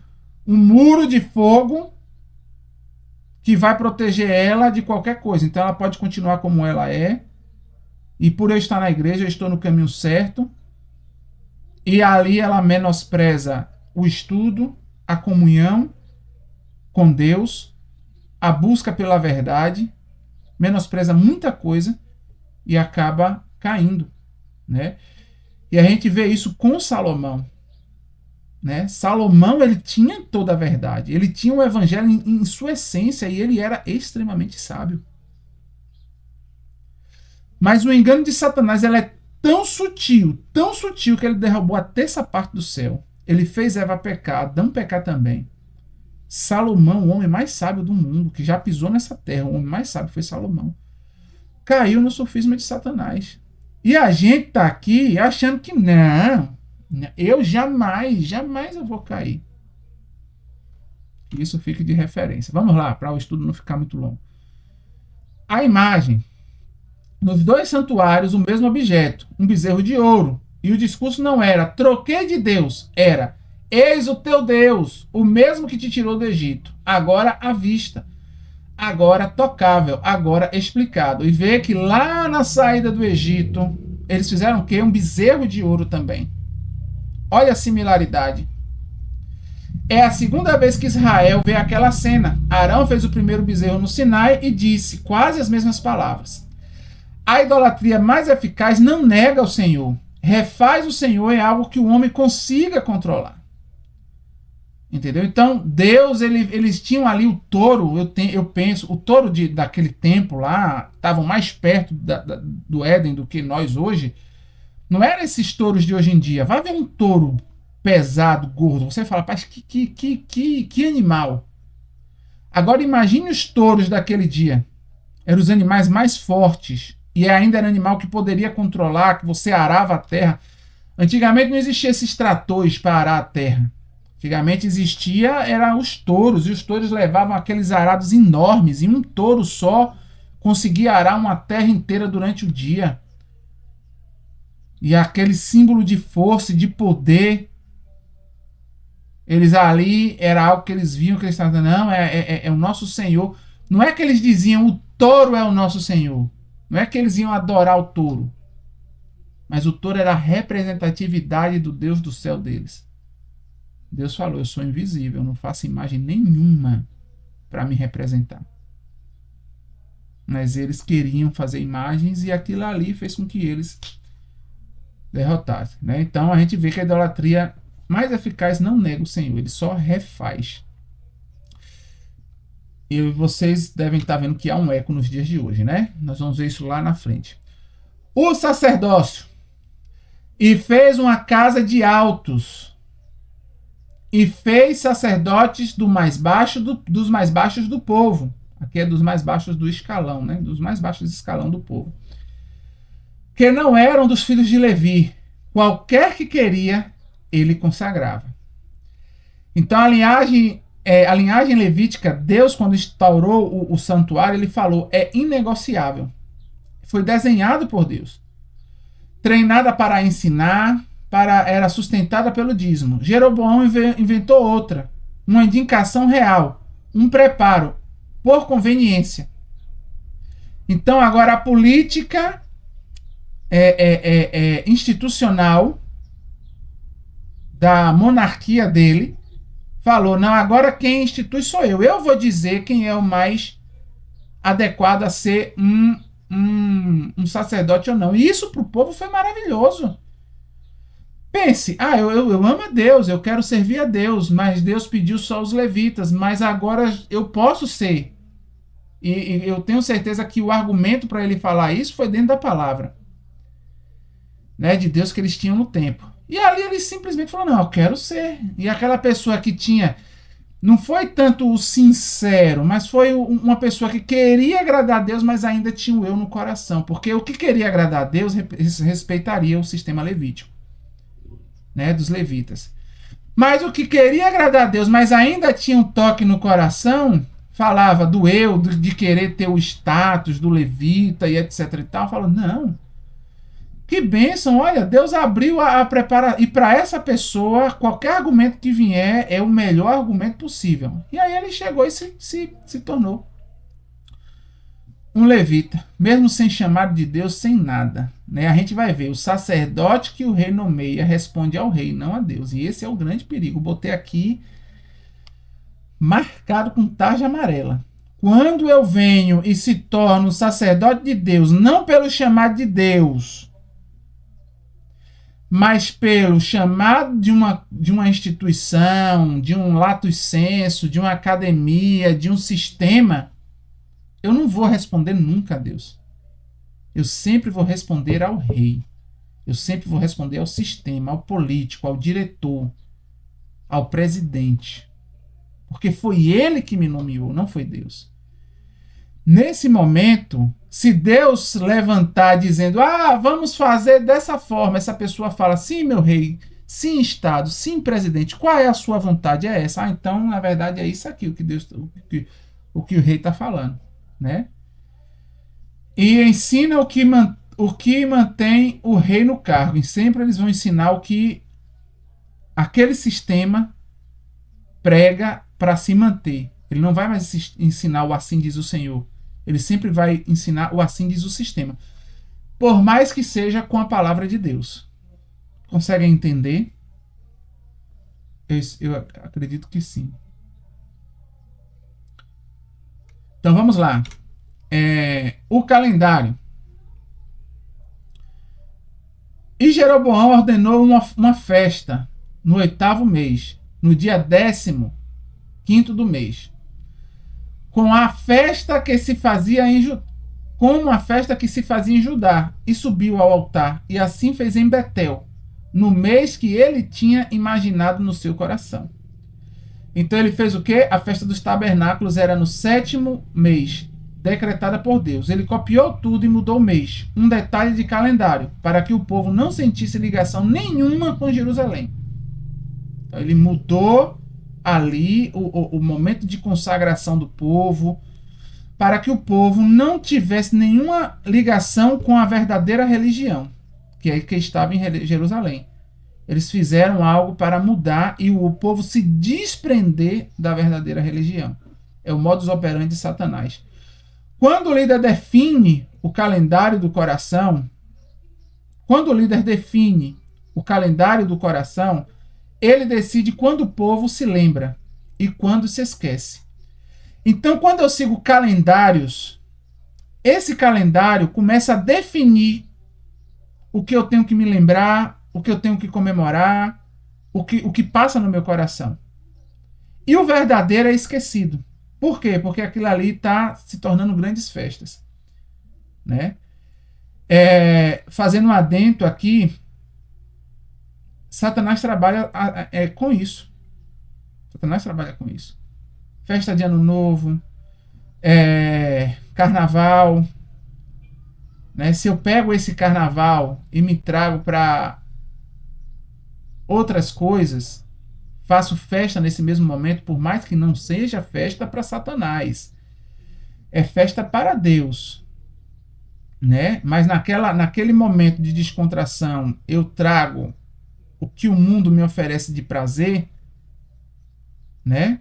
muro de fogo que vai proteger ela de qualquer coisa. Então ela pode continuar como ela é, e por eu estar na igreja, eu estou no caminho certo, e ali ela menospreza o estudo, a comunhão com Deus, a busca pela verdade, menospreza muita coisa e acaba caindo, né? E a gente vê isso com Salomão, né? Salomão, ele tinha toda a verdade, ele tinha o evangelho em sua essência e ele era extremamente sábio. Mas o engano de Satanás é tão sutil que ele derrubou a terça parte do céu. Ele fez Eva pecar, Adão pecar também. Salomão, o homem mais sábio do mundo, que já pisou nessa terra, o homem mais sábio foi Salomão, caiu no sofisma de Satanás. E a gente tá aqui achando que não, eu jamais eu vou cair. Que isso fique de referência. Vamos lá, para o estudo não ficar muito longo. A imagem. Nos dois santuários, o mesmo objeto, um bezerro de ouro. E o discurso não era, troquei de Deus, era, eis o teu Deus, o mesmo que te tirou do Egito, agora à vista, agora tocável, agora explicado. E vê que lá na saída do Egito, eles fizeram o quê? Um bezerro de ouro também. Olha a similaridade. É a segunda vez que Israel vê aquela cena. Arão fez o primeiro bezerro no Sinai e disse quase as mesmas palavras. A idolatria mais eficaz não nega o Senhor. Refaz o Senhor é algo que o homem consiga controlar. Entendeu? Então, Deus, eles tinham ali o touro, eu penso, o touro daquele tempo lá, estavam mais perto do Éden do que nós hoje. Não eram esses touros de hoje em dia. Vai ver um touro pesado, gordo. Você fala, pai, que animal. Agora imagine os touros daquele dia. Eram os animais mais fortes. E ainda era animal que poderia controlar, que você arava a terra. Antigamente não existia esses tratores para arar a terra. Antigamente eram os touros, e os touros levavam aqueles arados enormes, e um touro só conseguia arar uma terra inteira durante o dia. E aquele símbolo de força e de poder, eles ali, era algo que eles viam, que eles estavam dizendo, não, é o nosso Senhor. Não é que eles diziam, o touro é o nosso Senhor. Não é que eles iam adorar o touro, mas o touro era a representatividade do Deus do céu deles. Deus falou, eu sou invisível, eu não faço imagem nenhuma para me representar. Mas eles queriam fazer imagens e aquilo ali fez com que eles derrotassem, né? Então a gente vê que a idolatria mais eficaz não nega o Senhor, ele só refaz. E vocês devem estar vendo que há um eco nos dias de hoje, né? Nós vamos ver isso lá na frente. O sacerdócio. E fez uma casa de altos. E fez sacerdotes dos mais baixos do povo. Aqui é dos mais baixos do escalão, né? Dos mais baixos do escalão do povo. Que não eram dos filhos de Levi. Qualquer que queria, ele consagrava. Então a linhagem levítica, Deus, quando instaurou o santuário, ele falou, é inegociável. Foi desenhado por Deus. Treinada para ensinar, era sustentada pelo dízimo. Jeroboão inventou outra, uma indicação real, um preparo, por conveniência. Então agora a política institucional da monarquia dele falou, não, agora quem institui sou eu. Eu vou dizer quem é o mais adequado a ser um sacerdote ou não. E isso para o povo foi maravilhoso. Pense, eu amo a Deus, eu quero servir a Deus, mas Deus pediu só os levitas, mas agora eu posso ser. E eu tenho certeza que o argumento para ele falar isso foi dentro da palavra, né, de Deus que eles tinham no tempo. E ali ele simplesmente falou, não, eu quero ser. E aquela pessoa que tinha, não foi tanto o sincero, mas foi uma pessoa que queria agradar a Deus, mas ainda tinha o eu no coração. Porque o que queria agradar a Deus respeitaria o sistema levítico, né, dos levitas. Mas o que queria agradar a Deus, mas ainda tinha um toque no coração, falava do eu, de querer ter o status do levita e etc e tal, falou, não, que bênção, olha, Deus abriu a preparação, e para essa pessoa, qualquer argumento que vier é o melhor argumento possível. E aí ele chegou e se tornou um levita, mesmo sem chamado de Deus, sem nada. Né? A gente vai ver, o sacerdote que o rei nomeia responde ao rei, não a Deus. E esse é o grande perigo. Botei aqui marcado com tarja amarela. Quando eu venho e se torno sacerdote de Deus, não pelo chamado de Deus, mas pelo chamado de uma instituição, de um lato sensu, de uma academia, de um sistema, eu não vou responder nunca a Deus. Eu sempre vou responder ao rei. Eu sempre vou responder ao sistema, ao político, ao diretor, ao presidente. Porque foi ele que me nomeou, não foi Deus. Nesse momento, se Deus levantar dizendo, vamos fazer dessa forma, essa pessoa fala, sim, meu rei, sim, Estado, sim, presidente, qual é a sua vontade? É essa. Então, na verdade, é isso aqui, o que o rei está falando. Né? E ensina o que mantém o rei no cargo. E sempre eles vão ensinar o que aquele sistema prega para se manter. Ele não vai mais ensinar o assim diz o Senhor. Ele sempre vai ensinar o assim diz o sistema. Por mais que seja com a palavra de Deus. Conseguem entender? Eu acredito que sim. Então vamos lá. O calendário. E Jeroboão ordenou uma festa no 8º mês, no dia 15º do mês, com a festa que se fazia em Judá, e subiu ao altar, e assim fez em Betel, no mês que ele tinha imaginado no seu coração. Então ele fez o quê? A festa dos tabernáculos era no 7º mês, decretada por Deus. Ele copiou tudo e mudou o mês. Um detalhe de calendário, para que o povo não sentisse ligação nenhuma com Jerusalém. Então ele mudou ali o momento de consagração do povo, para que o povo não tivesse nenhuma ligação com a verdadeira religião, que estava em Jerusalém. Eles fizeram algo para mudar e o povo se desprender da verdadeira religião. É o modus operandi de Satanás. Quando o líder define o calendário do coração, ele decide quando o povo se lembra e quando se esquece. Então, quando eu sigo calendários, esse calendário começa a definir o que eu tenho que me lembrar, o que eu tenho que comemorar, o que passa no meu coração. E o verdadeiro é esquecido. Por quê? Porque aquilo ali está se tornando grandes festas. Né? Fazendo um adendo aqui, Satanás trabalha com isso. Satanás trabalha com isso. Festa de Ano Novo, Carnaval, né? Se eu pego esse carnaval e me trago para outras coisas, faço festa nesse mesmo momento, por mais que não seja festa para Satanás, é festa para Deus, né? Mas naquele momento de descontração, eu trago o que o mundo me oferece de prazer, né?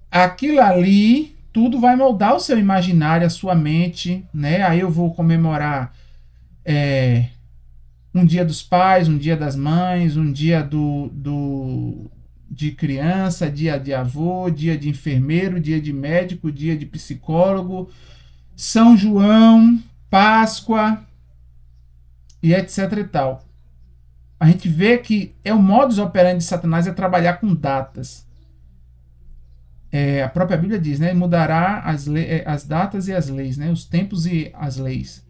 Aquilo ali, tudo vai moldar o seu imaginário, a sua mente, né? Aí eu vou comemorar um dia dos pais, um dia das mães, um dia de criança, dia de avô, dia de enfermeiro, dia de médico, dia de psicólogo, São João, Páscoa e etc e tal. A gente vê que é o modus operandi de Satanás é trabalhar com datas. A própria Bíblia diz, né? Mudará as datas e as leis, né? Os tempos e as leis.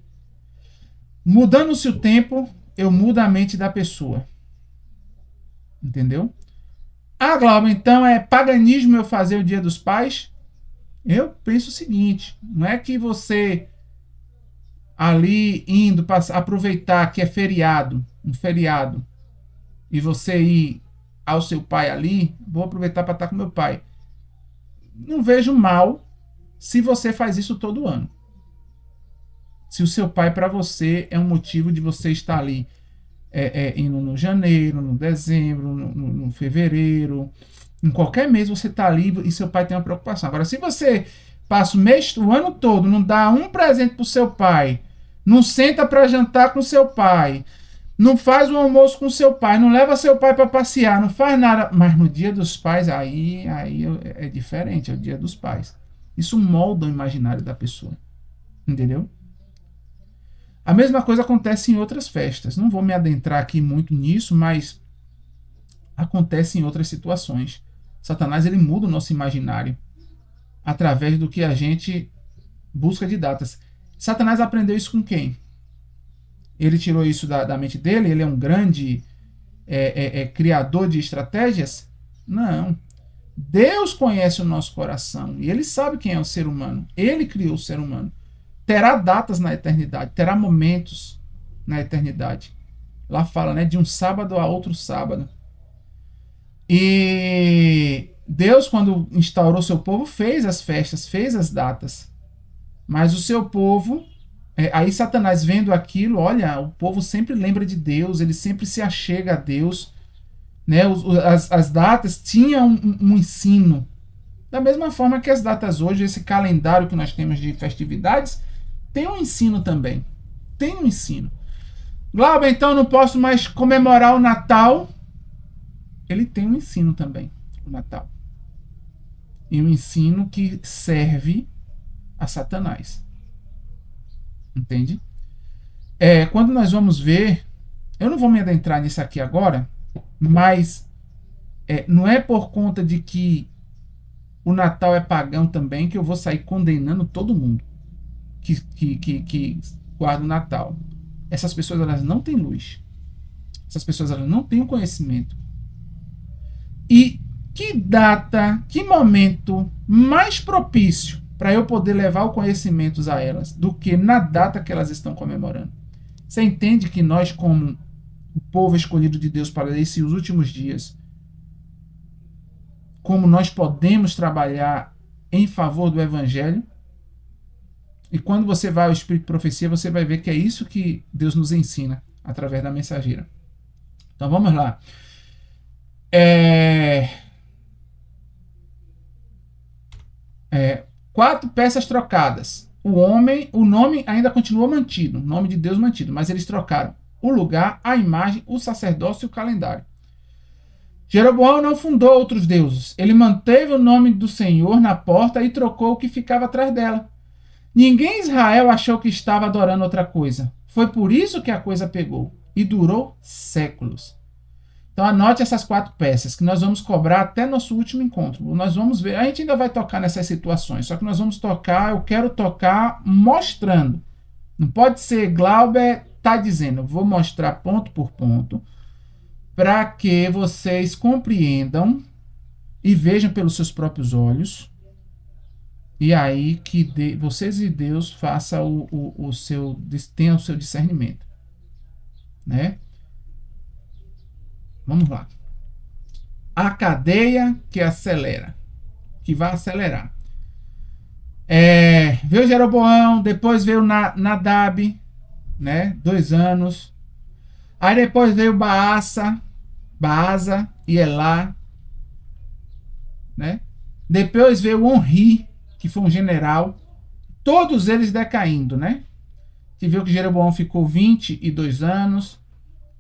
Mudando-se o tempo, eu mudo a mente da pessoa. Entendeu? Ah, Glauber, então é paganismo eu fazer o Dia dos Pais? Eu penso o seguinte, não é que você ali indo para aproveitar que é feriado, um feriado, e você ir ao seu pai ali, vou aproveitar para estar com meu pai. Não vejo mal se você faz isso todo ano. Se o seu pai para você é um motivo de você estar ali indo no janeiro, no dezembro, no fevereiro, em qualquer mês você está ali e seu pai tem uma preocupação. Agora, se você passa o ano todo, não dá um presente para o seu pai, não senta para jantar com seu pai, não faz um almoço com seu pai, não leva seu pai para passear, não faz nada, mas no dia dos pais, aí é diferente, é o dia dos pais. Isso molda o imaginário da pessoa, entendeu? A mesma coisa acontece em outras festas. Não vou me adentrar aqui muito nisso, mas acontece em outras situações. Satanás ele muda o nosso imaginário através do que a gente busca de datas. Satanás aprendeu isso com quem? Ele tirou isso da mente dele? Ele é um grande criador de estratégias? Não. Deus conhece o nosso coração e ele sabe quem é o ser humano. Ele criou o ser humano. Terá datas na eternidade, terá momentos na eternidade. Lá fala, né, de um sábado a outro sábado. E Deus, quando instaurou seu povo, fez as festas, fez as datas. Mas o seu povo, aí Satanás vendo aquilo, olha, o povo sempre lembra de Deus, ele sempre se achega a Deus, né? As datas tinham um ensino. Da mesma forma que as datas hoje, esse calendário que nós temos de festividades, tem um ensino também. Tem um ensino. Glauber, então eu não posso mais comemorar o Natal. Ele tem um ensino também, o Natal. E um ensino que serve a Satanás. Entende? Quando nós vamos ver, eu não vou me adentrar nisso aqui agora, mas não é por conta de que o Natal é pagão também que eu vou sair condenando todo mundo que guarda o Natal. Essas pessoas elas não têm luz. Essas pessoas elas não têm o conhecimento. E que data, que momento mais propício para eu poder levar o conhecimento a elas do que na data que elas estão comemorando? Você entende que nós, como o povo escolhido de Deus para esses últimos dias, como nós podemos trabalhar em favor do Evangelho? E quando você vai ao Espírito de Profecia, você vai ver que é isso que Deus nos ensina através da mensageira. Então vamos lá. 4 peças trocadas. O nome ainda continua mantido, o nome de Deus mantido, mas eles trocaram o lugar, a imagem, o sacerdócio e o calendário. Jeroboão não fundou outros deuses. Ele manteve o nome do Senhor na porta e trocou o que ficava atrás dela. Ninguém em Israel achou que estava adorando outra coisa. Foi por isso que a coisa pegou. E durou séculos. Então anote essas 4 peças que nós vamos cobrar até nosso último encontro. Nós vamos ver, a gente ainda vai tocar nessas situações, só que nós vamos tocar, eu quero tocar mostrando. Não pode ser Glauber tá dizendo, eu vou mostrar ponto por ponto para que vocês compreendam e vejam pelos seus próprios olhos E aí que vocês e Deus faça tenham o seu discernimento, né? Vamos lá. A cadeia que acelera, que vai acelerar. Veio Jeroboão, depois veio Nadab, né? 2 anos. Aí depois veio Baasa e Elá, né? Depois veio Onri, que foi um general. Todos eles decaindo, né? Você viu que Jeroboão ficou 22 anos.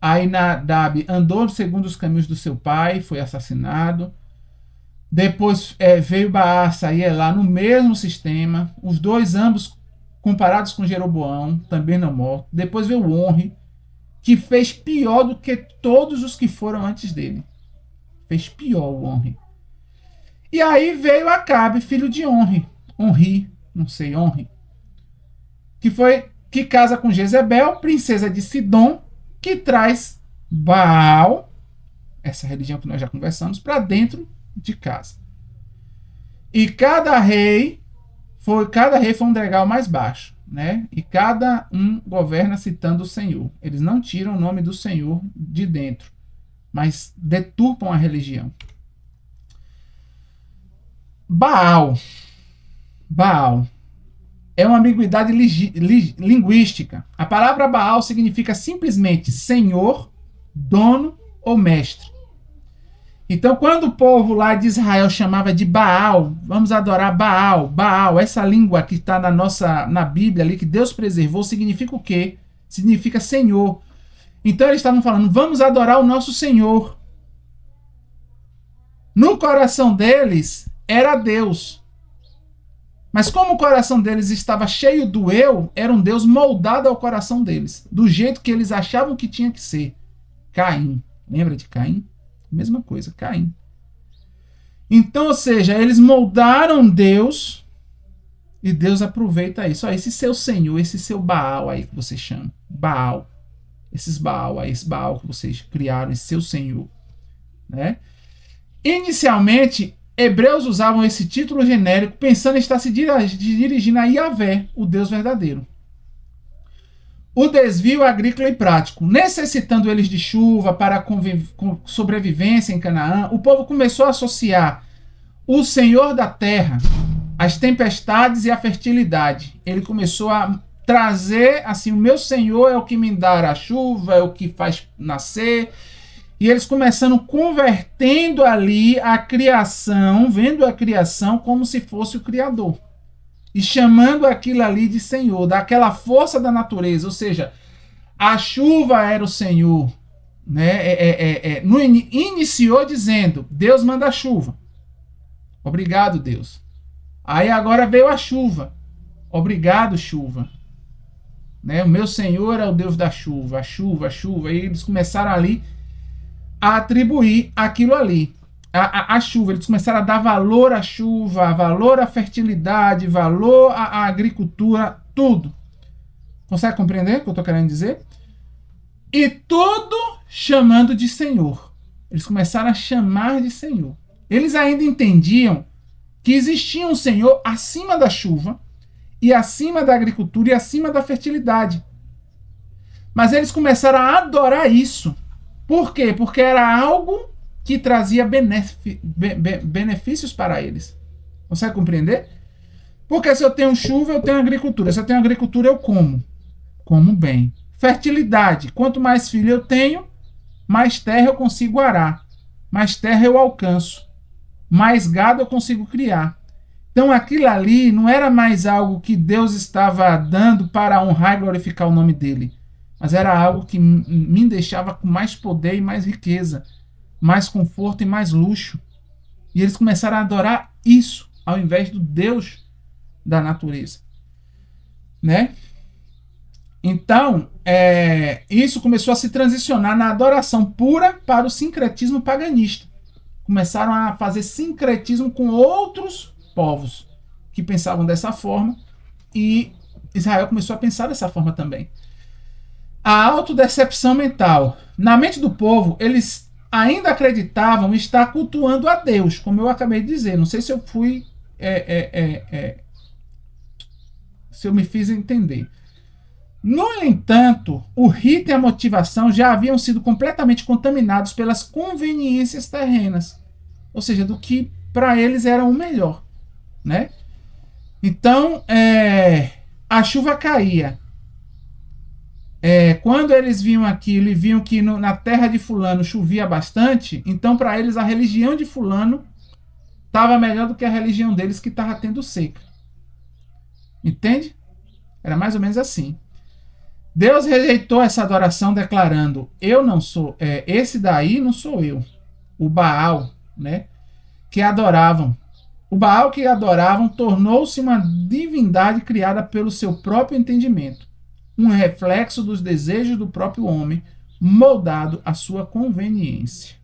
Aí Nadab andou segundo os caminhos do seu pai, foi assassinado. Depois veio Baasa e Elá no mesmo sistema. Os dois, ambos comparados com Jeroboão, também não mortos. Depois veio Onri, que fez pior do que todos os que foram antes dele. Fez pior o Onri. E aí veio Acabe, filho de Onri, que casa com Jezebel, princesa de Sidom, que traz Baal, essa religião que nós já conversamos, para dentro de casa. E cada rei foi um degrau mais baixo, né? E cada um governa citando o Senhor. Eles não tiram o nome do Senhor de dentro, mas deturpam a religião. Baal é uma ambiguidade linguística. A palavra Baal significa simplesmente senhor, dono ou mestre. Então, quando o povo lá de Israel chamava de Baal, vamos adorar Baal, essa língua que está na Bíblia ali, que Deus preservou, significa o quê? Significa Senhor. Então, eles estavam falando, vamos adorar o nosso Senhor. No coração deles, era Deus. Mas como o coração deles estava cheio do eu, era um Deus moldado ao coração deles, do jeito que eles achavam que tinha que ser. Caim. Lembra de Caim? Mesma coisa, Caim. Então, ou seja, eles moldaram Deus e Deus aproveita isso. Esse seu Senhor, esse seu Baal aí que você chama. Baal. Esse Baal que vocês criaram, esse seu Senhor. Né? Inicialmente, hebreus usavam esse título genérico pensando em estar se dirigindo a Yahvé, o Deus verdadeiro. O desvio agrícola e prático, necessitando eles de chuva para sobrevivência em Canaã, o povo começou a associar o Senhor da terra, as tempestades e a fertilidade. Ele começou a trazer, assim, o meu Senhor é o que me dá a chuva, é o que faz nascer. E eles começando convertendo ali a criação, vendo a criação como se fosse o Criador. E chamando aquilo ali de Senhor, daquela força da natureza. Ou seja, a chuva era o Senhor. Né? Iniciou dizendo, Deus manda a chuva. Obrigado, Deus. Aí agora veio a chuva. Obrigado, chuva. Né? O meu Senhor é o Deus da chuva. A chuva. E eles começaram ali a atribuir aquilo ali, a chuva. Eles começaram a dar valor à chuva, valor à fertilidade, valor à agricultura, tudo. Consegue compreender o que eu estou querendo dizer? E tudo chamando de Senhor. Eles começaram a chamar de Senhor. Eles ainda entendiam que existia um Senhor acima da chuva, e acima da agricultura, e acima da fertilidade. Mas eles começaram a adorar isso. Por quê? Porque era algo que trazia benefícios para eles. Consegue compreender? Porque se eu tenho chuva, eu tenho agricultura. Se eu tenho agricultura, eu como. Como bem. Fertilidade. Quanto mais filho eu tenho, mais terra eu consigo arar. Mais terra eu alcanço. Mais gado eu consigo criar. Então aquilo ali não era mais algo que Deus estava dando para honrar e glorificar o nome dele. Mas era algo que me deixava com mais poder e mais riqueza, mais conforto e mais luxo. E eles começaram a adorar isso, ao invés do Deus da natureza. Né? Então, isso começou a se transicionar na adoração pura para o sincretismo paganista. Começaram a fazer sincretismo com outros povos que pensavam dessa forma, e Israel começou a pensar dessa forma também. A autodecepção mental. Na mente do povo, eles ainda acreditavam estar cultuando a Deus, como eu acabei de dizer. Não sei se eu fui se eu me fiz entender. No entanto, o rito e a motivação já haviam sido completamente contaminados pelas conveniências terrenas, ou seja, do que para eles era o melhor, né? Então, a chuva caía. Quando eles viam aquilo e viam que na terra de fulano chovia bastante, então para eles a religião de fulano estava melhor do que a religião deles que estava tendo seca. Entende? Era mais ou menos assim. Deus rejeitou essa adoração declarando, eu não sou, esse daí não sou eu. O Baal, né? Que adoravam. O Baal que adoravam tornou-se uma divindade criada pelo seu próprio entendimento, um reflexo dos desejos do próprio homem, moldado à sua conveniência.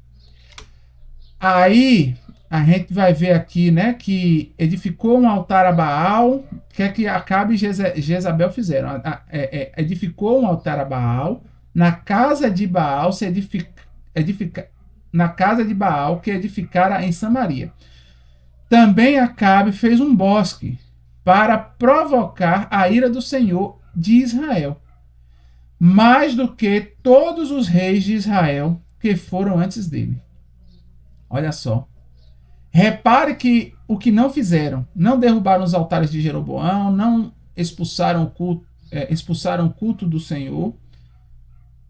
Aí a gente vai ver aqui, né, que edificou um altar a Baal, que Acabe e Jezabel fizeram. Edificou um altar a Baal, na casa de Baal se na casa de Baal que edificara em Samaria. Também Acabe fez um bosque para provocar a ira do Senhor de Israel, mais do que todos os reis de Israel que foram antes dele. Olha só. Repare que o que não fizeram, não derrubaram os altares de Jeroboão, não expulsaram o culto do Senhor,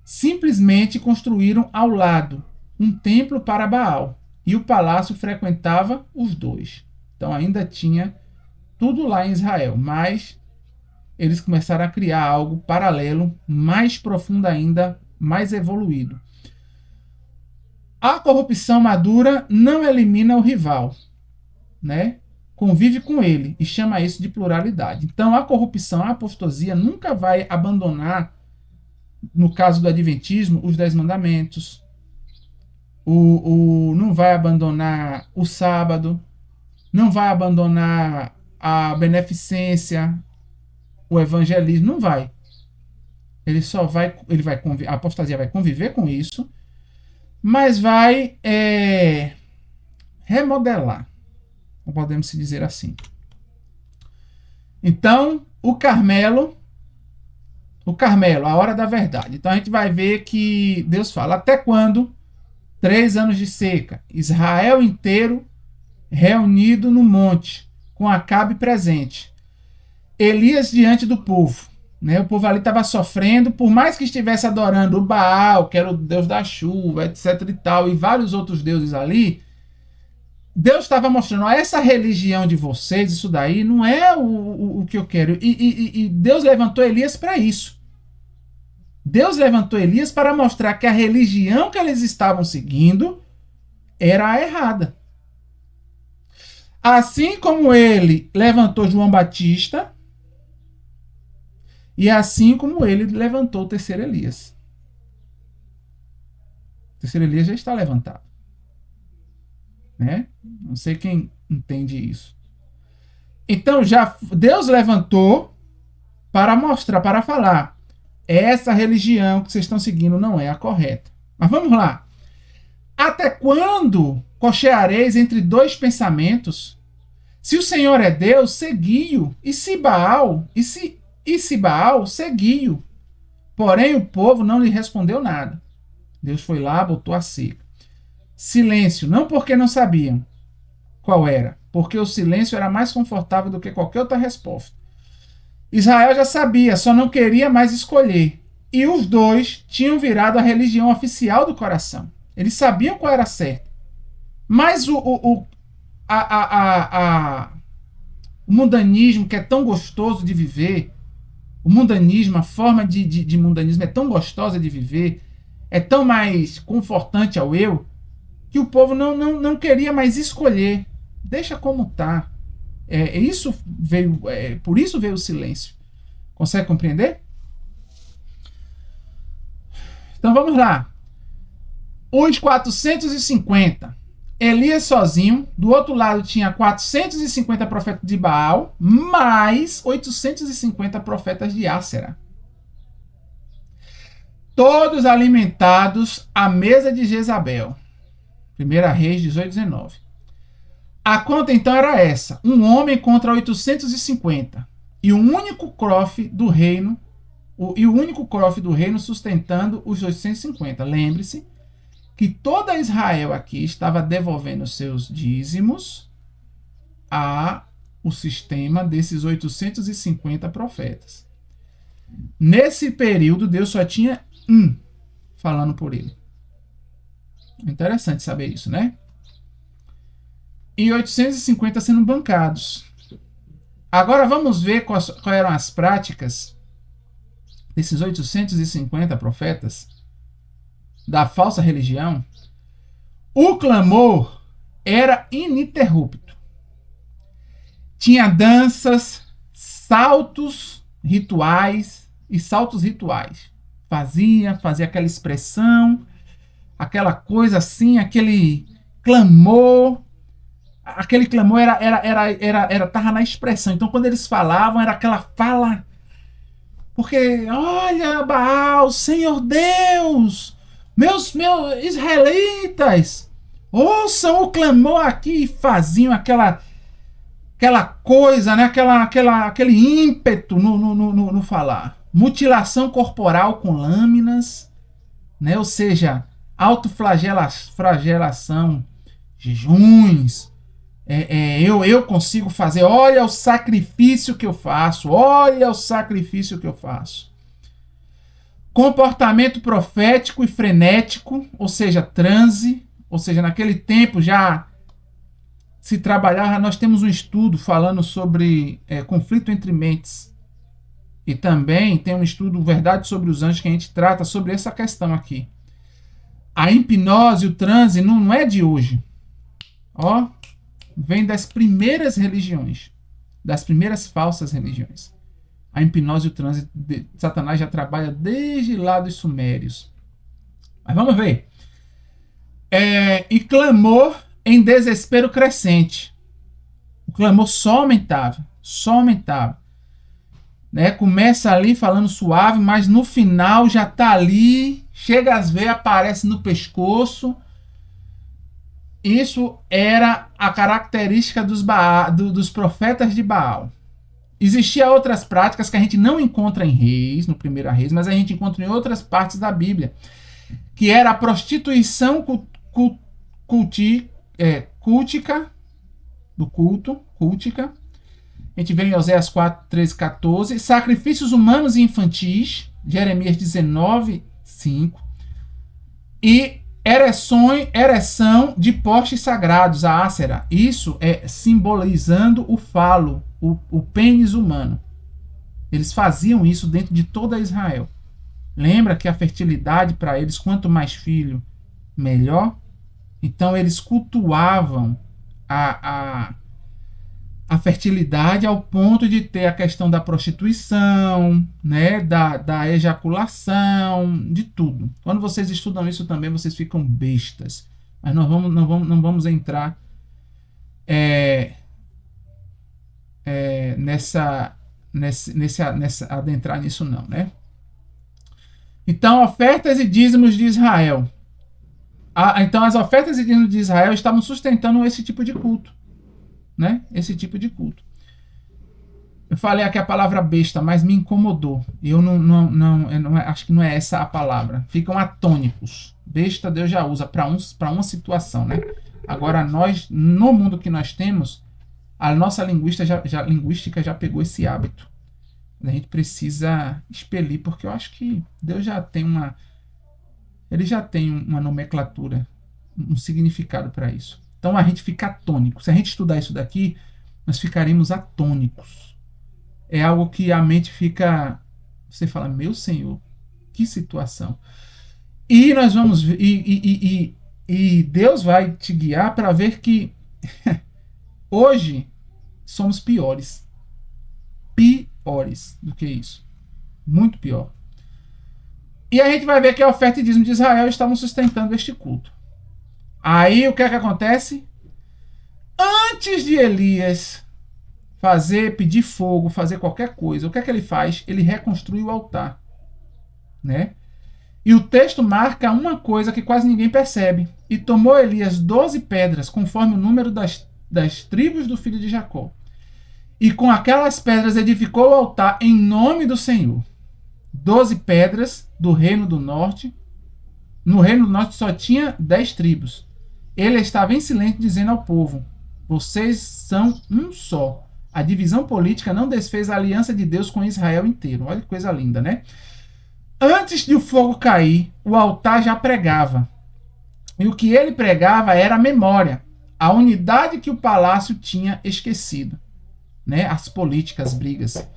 simplesmente construíram ao lado um templo para Baal, e o palácio frequentava os dois. Então ainda tinha tudo lá em Israel, mas eles começaram a criar algo paralelo, mais profundo ainda, mais evoluído. A corrupção madura não elimina o rival, né? Convive com ele e chama isso de pluralidade. Então a corrupção, a apostasia nunca vai abandonar, no caso do adventismo, os 10 mandamentos, não vai abandonar o sábado, não vai abandonar a beneficência, o evangelismo, não vai. A apostasia vai conviver com isso, mas vai remodelar, podemos se dizer assim. Então, o Carmelo, a hora da verdade. Então a gente vai ver que Deus fala, até quando? 3 anos de seca, Israel inteiro reunido no monte, com Acabe presente, Elias diante do povo, né? O povo ali estava sofrendo, por mais que estivesse adorando o Baal, que era o deus da chuva, etc e tal, e vários outros deuses ali, Deus estava mostrando, essa religião de vocês, isso daí não é o que eu quero. E Deus levantou Elias para isso. Deus levantou Elias para mostrar que a religião que eles estavam seguindo era a errada. Assim como ele levantou João Batista, e assim como ele levantou o terceiro Elias. O terceiro Elias já está levantado, né? Não sei quem entende isso. Então já Deus levantou para mostrar, para falar, essa religião que vocês estão seguindo não é a correta. Mas vamos lá. Até quando cocheareis entre dois pensamentos? Se o Senhor é Deus, segui-o. E se Baal, segui-o. Porém o povo não lhe respondeu nada. Deus foi lá, botou a seca. Silêncio, não porque não sabiam qual era, porque o silêncio era mais confortável do que qualquer outra resposta. Israel já sabia, só não queria mais escolher. E os dois tinham virado a religião oficial do coração. Eles sabiam qual era certo. Mas o mundanismo, que é tão gostoso de viver, o mundanismo, a forma de mundanismo é tão gostosa de viver, é tão mais confortante ao eu, que o povo não queria mais escolher. Deixa como está. Por isso veio o silêncio. Consegue compreender? Então vamos lá. Os 450. Elias sozinho. Do outro lado tinha 450 profetas de Baal, mais 850 profetas de Ácera. Todos alimentados à mesa de Jezabel. 1 Reis 18, 19. A conta então era essa: um homem contra 850. e o único crofe do reino, e o único crofe do reino sustentando os 850. Lembre-se que toda Israel aqui estava devolvendo seus dízimos a o sistema desses 850 profetas. Nesse período, Deus só tinha um falando por ele. Interessante saber isso, né? E 850 sendo bancados. Agora vamos ver quais eram as práticas desses 850 profetas da falsa religião. O clamor era ininterrupto. Tinha danças, saltos rituais e saltos rituais. Fazia aquela expressão, aquela coisa assim, aquele clamor. Aquele clamor tava na expressão. Então, quando eles falavam, era aquela fala. Porque, olha, Baal, Senhor Deus, meus israelitas, ouçam o clamor aqui. E faziam aquela coisa, né? Aquele ímpeto no falar. Mutilação corporal com lâminas, né? Ou seja, autoflagelação, jejuns. Eu consigo fazer. Olha o sacrifício que eu faço. Olha o sacrifício que eu faço. Comportamento profético e frenético, ou seja, transe. Ou seja, naquele tempo já se trabalhava. Nós temos um estudo falando sobre conflito entre mentes. E também tem um estudo Verdade sobre os Anjos que a gente trata sobre essa questão aqui. A hipnose, o transe não é de hoje. Ó. Vem das primeiras religiões, das primeiras falsas religiões. A hipnose e o transe, Satanás já trabalha desde lá dos sumérios. Mas vamos ver. E clamor em desespero crescente. O clamor só aumentava, né? Começa ali falando suave, mas no final já está ali, chega às vezes, aparece no pescoço. Isso era a característica dos profetas de Baal. Existiam outras práticas que a gente não encontra em Reis, no primeiro Reis, mas a gente encontra em outras partes da Bíblia, que era a prostituição cultica, do culto, cultica. A gente vê em Oséias 4, 13, 14. Sacrifícios humanos e infantis, Jeremias 19, 5. E ereção de postes sagrados, a Ácera. Isso é simbolizando o falo, o pênis humano. Eles faziam isso dentro de toda Israel. Lembra que a fertilidade para eles, quanto mais filho, melhor? Então eles cultuavam a fertilidade ao ponto de ter a questão da prostituição, né, da ejaculação, de tudo. Quando vocês estudam isso também, vocês ficam bestas. Mas não vamos entrar adentrar nisso não, né? Então, ofertas e dízimos de Israel. Então, as ofertas e dízimos de Israel estavam sustentando esse tipo de culto. Né? Esse tipo de culto. Eu falei aqui a palavra besta, mas me incomodou. Eu acho que não é essa a palavra. Ficam atônicos. Besta Deus já usa para uma situação, né? Agora nós, no mundo que nós temos, a nossa linguística já pegou esse hábito. A gente precisa expelir, porque eu acho que Deus já tem uma nomenclatura, um significado para isso. Então a gente fica atônico. Se a gente estudar isso daqui, nós ficaremos atônicos. É algo que a mente fica... Você fala, meu Senhor, que situação. E nós vamos... E Deus vai te guiar para ver que hoje somos piores. Piores do que isso. Muito pior. E a gente vai ver que a oferta e dízimo de Israel estavam sustentando este culto. Aí o que é que acontece? Antes de Elias pedir fogo, fazer qualquer coisa, o que é que ele faz? Ele reconstrui o altar, né? E o texto marca uma coisa que quase ninguém percebe. E tomou Elias 12 pedras, conforme o número das tribos do filho de Jacó. E com aquelas pedras edificou o altar em nome do Senhor. 12 pedras do reino do norte. No reino do norte só tinha 10 tribos. Ele estava em silêncio, dizendo ao povo: vocês são um só. A divisão política não desfez a aliança de Deus com Israel inteiro. Olha que coisa linda, né? Antes de o fogo cair, o altar já pregava. E o que ele pregava era a memória, a unidade que o palácio tinha esquecido, né? As políticas, as brigas.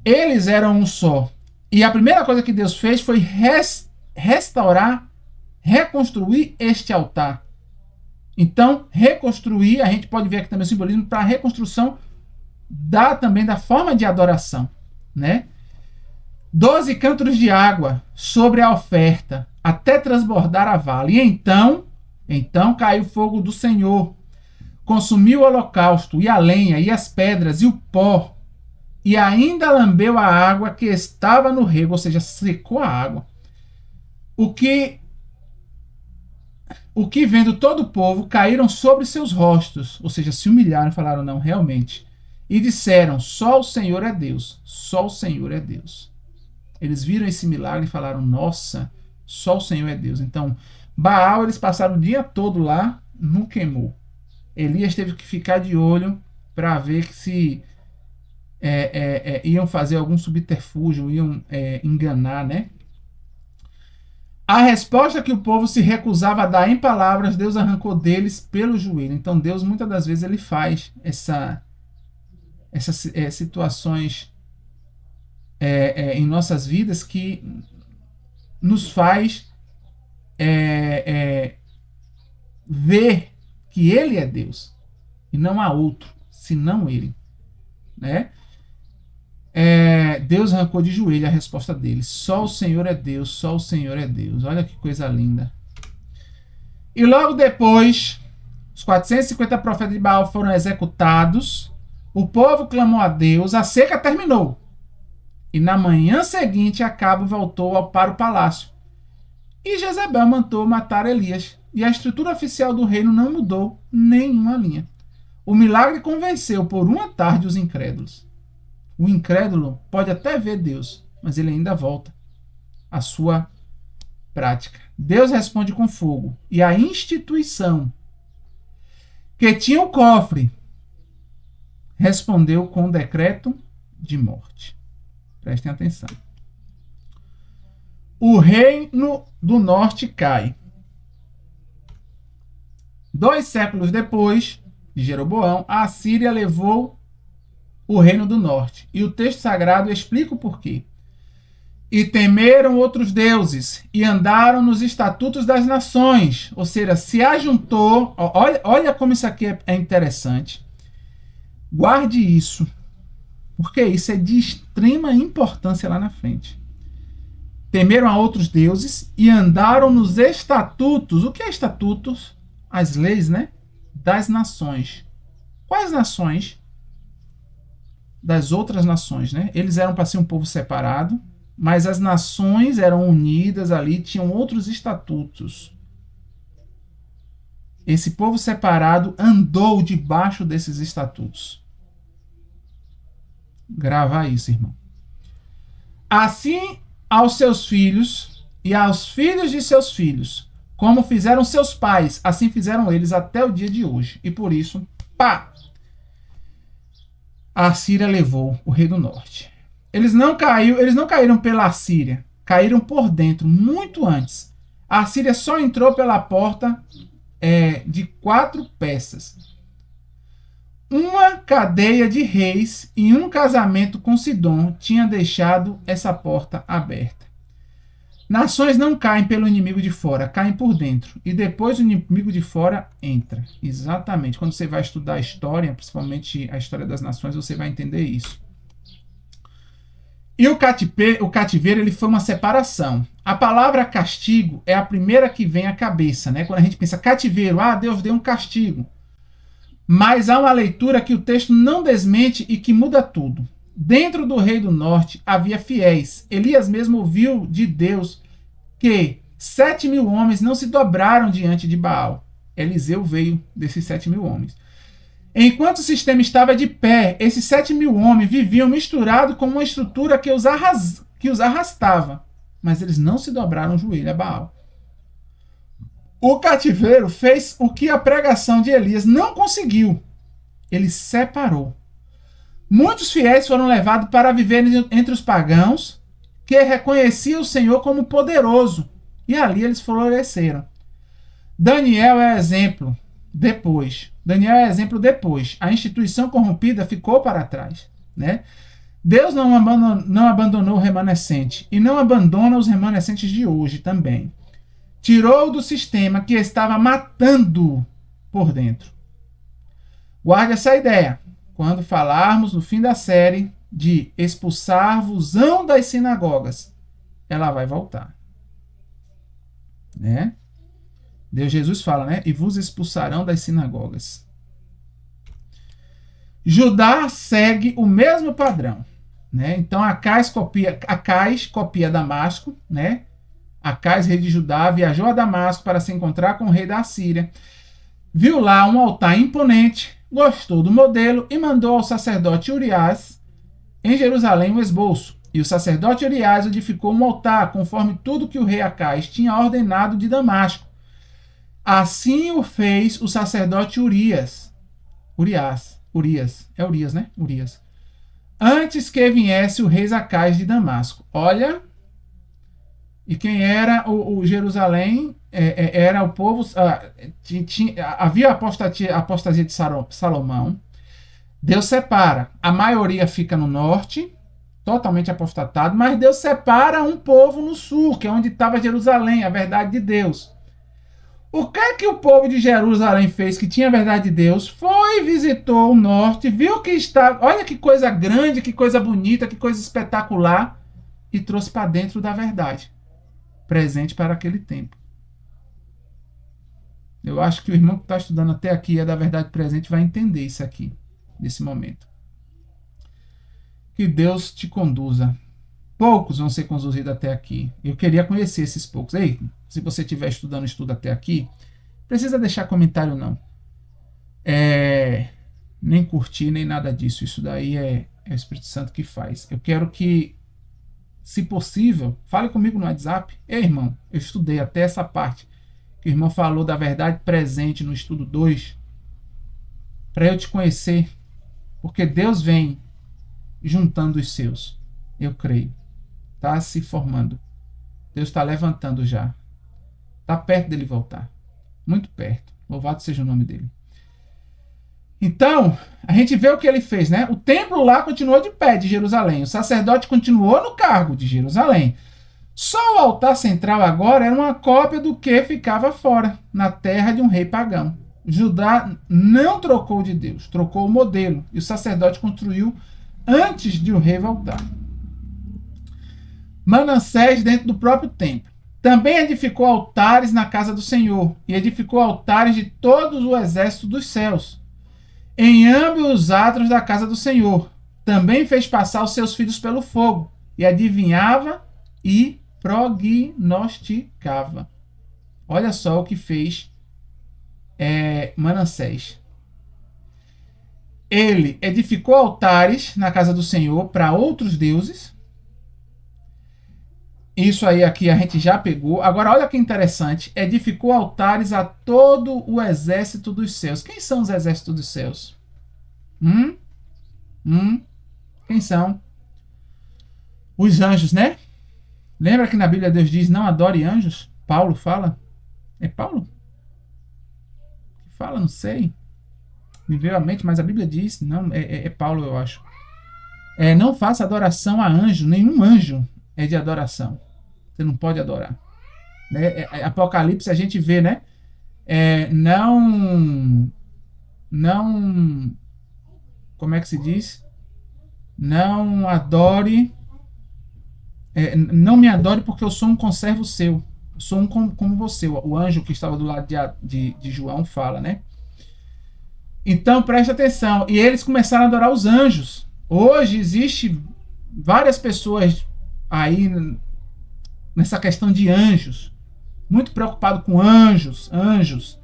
Eles eram um só. E a primeira coisa que Deus fez foi restaurar, reconstruir este altar. Então, reconstruir, a gente pode ver aqui também o simbolismo para a reconstrução também da forma de adoração, né? 12 cântaros de água sobre a oferta, até transbordar a vala. E então caiu o fogo do Senhor, consumiu o holocausto, e a lenha, e as pedras, e o pó, e ainda lambeu a água que estava no rego, ou seja, secou a água. O que vendo todo o povo, caíram sobre seus rostos, ou seja, se humilharam e falaram: não, realmente. E disseram: só o Senhor é Deus, só o Senhor é Deus. Eles viram esse milagre e falaram: nossa, só o Senhor é Deus. Então, Baal, eles passaram o dia todo lá, não queimou. Elias teve que ficar de olho para ver que se iam fazer algum subterfúgio, iam enganar, né? A resposta que o povo se recusava a dar em palavras, Deus arrancou deles pelo joelho. Então Deus, muitas das vezes, ele faz essas situações em nossas vidas que nos faz ver que ele é Deus e não há outro senão ele, né? Deus arrancou de joelho a resposta dele: só o Senhor é Deus, só o Senhor é Deus. Olha que coisa linda. E logo depois, os 450 profetas de Baal foram executados, o povo clamou a Deus, a seca terminou. E na manhã seguinte, Acabe voltou para o palácio. E Jezebel mandou matar Elias. E a estrutura oficial do reino não mudou nenhuma linha. O milagre convenceu por uma tarde os incrédulos. O incrédulo pode até ver Deus, mas ele ainda volta à sua prática. Deus responde com fogo. E a instituição que tinha o cofre respondeu com um decreto de morte. Prestem atenção. O reino do norte cai. 2 séculos depois de Jeroboão, a Assíria levou o reino do norte. E o texto sagrado explica o porquê. E temeram outros deuses, e andaram nos estatutos das nações. Ou seja, se ajuntou. Olha como isso aqui é interessante. Guarde isso, porque isso é de extrema importância lá na frente. Temeram a outros deuses e andaram nos estatutos. O que é estatutos? As leis, né? Das nações. Quais nações? Das outras nações, né? Eles eram para ser um povo separado, mas as nações eram unidas ali, tinham outros estatutos. Esse povo separado andou debaixo desses estatutos. Grava isso, irmão. Assim aos seus filhos e aos filhos de seus filhos, como fizeram seus pais, assim fizeram eles até o dia de hoje. E por isso, pá! A Assíria levou o rei do norte. Eles não caíram pela Assíria, caíram por dentro, muito antes. A Assíria só entrou pela porta de 4 peças. Uma cadeia de reis e um casamento com Sidom tinha deixado essa porta aberta. Nações não caem pelo inimigo de fora, caem por dentro. E depois o inimigo de fora entra. Exatamente. Quando você vai estudar a história, principalmente a história das nações, você vai entender isso. E o cativeiro ele foi uma separação. A palavra castigo é a primeira que vem à cabeça, né? Quando a gente pensa cativeiro, Deus deu um castigo. Mas há uma leitura que o texto não desmente e que muda tudo. Dentro do rei do norte havia fiéis. Elias mesmo ouviu de Deus que 7.000 homens não se dobraram diante de Baal. Eliseu veio desses 7.000 homens. Enquanto o sistema estava de pé, esses 7.000 homens viviam misturados com uma estrutura que os arrastava. Mas eles não se dobraram o joelho a Baal. O cativeiro fez o que a pregação de Elias não conseguiu. Ele separou. Muitos fiéis foram levados para viver entre os pagãos, que reconheciam o Senhor como poderoso. E ali eles floresceram. Daniel é exemplo depois. A instituição corrompida ficou para trás, né? Deus não abandonou o remanescente e não abandona os remanescentes de hoje também. Tirou do sistema que estava matando por dentro. Guarde essa ideia quando falarmos no fim da série de expulsar-vos-ão das sinagogas. Ela vai voltar, né? Jesus fala, né? E vos expulsarão das sinagogas. Judá segue o mesmo padrão, né? Então Acais copia Damasco, né? Acais, rei de Judá, viajou a Damasco para se encontrar com o rei da Síria. Viu lá um altar imponente, gostou do modelo e mandou ao sacerdote Urias em Jerusalém um esboço. E o sacerdote Urias edificou um altar conforme tudo que o rei Acais tinha ordenado de Damasco. Assim o fez o sacerdote Urias. É Urias, né? Urias. Antes que viesse o rei Acais de Damasco. Olha. E quem era o Jerusalém? Era o povo. Havia a apostasia de Salomão. Deus separa. A maioria fica no norte, totalmente apostatado, mas Deus separa um povo no sul, que é onde estava Jerusalém, a verdade de Deus. O que o povo de Jerusalém fez que tinha a verdade de Deus? Foi, visitou o norte, viu que está. Olha que coisa grande, que coisa bonita, que coisa espetacular, e trouxe para dentro da verdade presente para aquele tempo. Eu acho que o irmão que está estudando até aqui é da verdade presente vai entender isso aqui, nesse momento. Que Deus te conduza. Poucos vão ser conduzidos até aqui. Eu queria conhecer esses poucos. Ei, se você estiver estudando estudo até aqui, precisa deixar comentário não. Nem curtir, nem nada disso. Isso daí é o Espírito Santo que faz. Eu quero que, se possível, fale comigo no WhatsApp. Ei, irmão, eu estudei até essa parte que o irmão falou da verdade presente no estudo 2, para eu te conhecer, porque Deus vem juntando os seus. Eu creio. Está se formando. Deus está levantando já. Está perto dele voltar. Muito perto. Louvado seja o nome dele. Então, a gente vê o que ele fez, né? O templo lá continuou de pé de Jerusalém. O sacerdote continuou no cargo de Jerusalém. Só o altar central agora era uma cópia do que ficava fora, na terra de um rei pagão. Judá não trocou de Deus, trocou o modelo. E o sacerdote construiu antes de o rei voltar. Manassés dentro do próprio templo. Também edificou altares na casa do Senhor, e edificou altares de todo o exército dos céus, em ambos os átrios da casa do Senhor. Também fez passar os seus filhos pelo fogo, e adivinhava e prognosticava. Olha só o que fez Manassés. Ele edificou altares na casa do Senhor para outros deuses. Isso aí aqui a gente já pegou. Agora olha que interessante. Edificou altares a todo o exército dos céus. Quem são os exércitos dos céus? Quem são? Os anjos, né? Lembra que na Bíblia Deus diz não adore anjos? Paulo fala. É Paulo? Que fala, não sei. Me veio à mente, mas a Bíblia diz. Não, é Paulo, eu acho. Não faça adoração a anjo. Nenhum anjo é de adoração. Você não pode adorar. Apocalipse a gente vê, né? Não. Como é que se diz? Não adore. Não me adore porque eu sou um conservo seu. Eu sou um como você. O anjo que estava do lado de João fala, né? Então preste atenção. E eles começaram a adorar os anjos. Hoje existe várias pessoas aí nessa questão de anjos. Muito preocupado com anjos. Anjos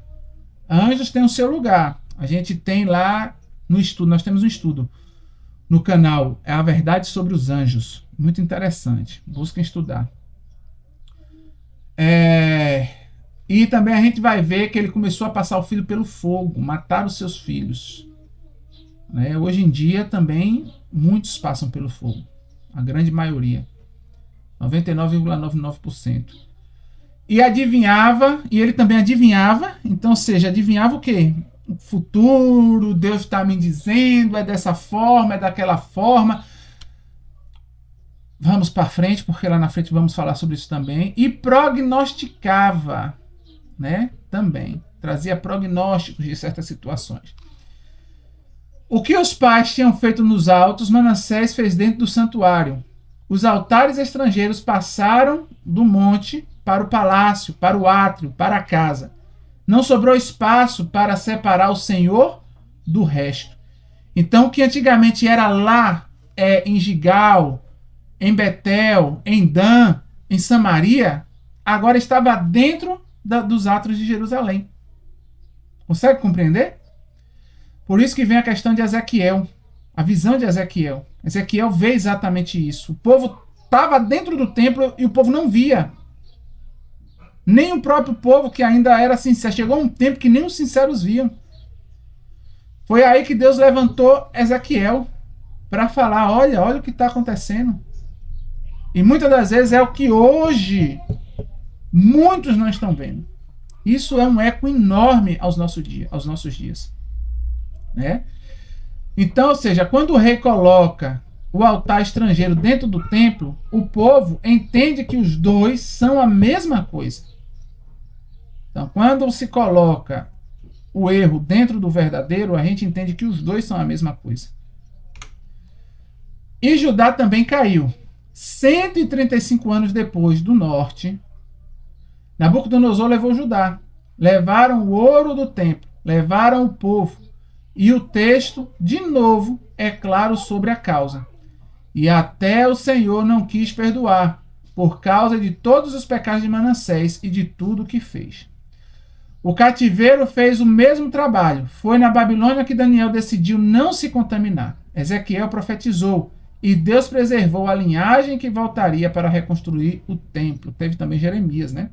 têm o seu lugar. A gente tem lá no estudo. Nós temos um estudo no canal, é A Verdade sobre os Anjos. Muito interessante. Busquem estudar. E também a gente vai ver que ele começou a passar o filho pelo fogo, matar os seus filhos. Né? Hoje em dia também muitos passam pelo fogo. A grande maioria. 99,99%. E adivinhava, e ele também adivinhava, então, ou seja, adivinhava o quê? O futuro, Deus está me dizendo, é dessa forma, é daquela forma. Vamos para frente, porque lá na frente vamos falar sobre isso também. E prognosticava, né? Também. Trazia prognósticos de certas situações. O que os pais tinham feito nos altos, Manassés fez dentro do santuário. Os altares estrangeiros passaram do monte para o palácio, para o átrio, para a casa. Não sobrou espaço para separar o Senhor do resto. Então, o que antigamente era lá em Gigal, em Betel, em Dan, em Samaria, agora estava dentro dos átrios de Jerusalém. Consegue compreender? Por isso que vem a questão de Ezequiel, a visão de Ezequiel. Ezequiel vê exatamente isso. O povo estava dentro do templo e o povo não via. Nem o próprio povo que ainda era sincero. Chegou um tempo que nem os sinceros viam. Foi aí que Deus levantou Ezequiel para falar, olha o que está acontecendo. E muitas das vezes é o que hoje muitos não estão vendo. Isso é um eco enorme aos nossos dias. Né? Então, ou seja, quando o rei coloca o altar estrangeiro dentro do templo, o povo entende que os dois são a mesma coisa. Então, quando se coloca o erro dentro do verdadeiro, a gente entende que os dois são a mesma coisa. E Judá também caiu. 135 anos depois do norte, Nabucodonosor levou Judá. Levaram o ouro do templo, levaram o povo. E o texto, de novo, é claro sobre a causa. E até o Senhor não quis perdoar, por causa de todos os pecados de Manassés e de tudo o que fez. O cativeiro fez o mesmo trabalho. Foi na Babilônia que Daniel decidiu não se contaminar. Ezequiel profetizou, e Deus preservou a linhagem que voltaria para reconstruir o templo. Teve também Jeremias, né?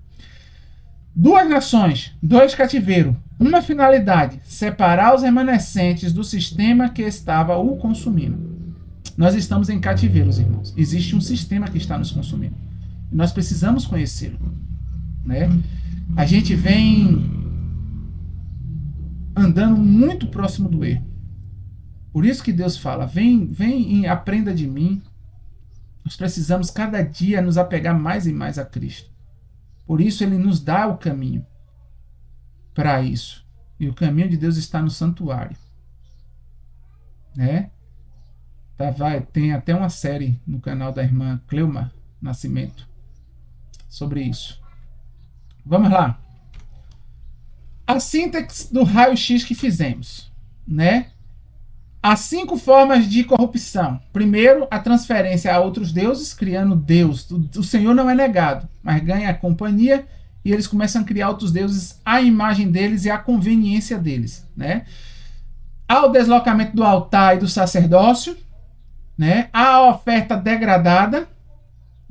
2 nações, 2 cativeiros, uma finalidade: separar os remanescentes do sistema que estava o consumindo. Nós estamos em cativeiros, irmãos. Existe um sistema que está nos consumindo. E nós precisamos conhecê-lo. Né? A gente vem andando muito próximo do erro. Por isso que Deus fala, vem e aprenda de mim. Nós precisamos cada dia nos apegar mais e mais a Cristo. Por isso ele nos dá o caminho para isso. E o caminho de Deus está no santuário. Né? Tem até uma série no canal da irmã Cleuma Nascimento sobre isso. Vamos lá. A síntese do raio-x que fizemos. Né? As 5 formas de corrupção. Primeiro, a transferência a outros deuses, criando Deus. O Senhor não é negado, mas ganha a companhia e eles começam a criar outros deuses à imagem deles e à conveniência deles. Né? Há o deslocamento do altar e do sacerdócio. Né? Há a oferta degradada,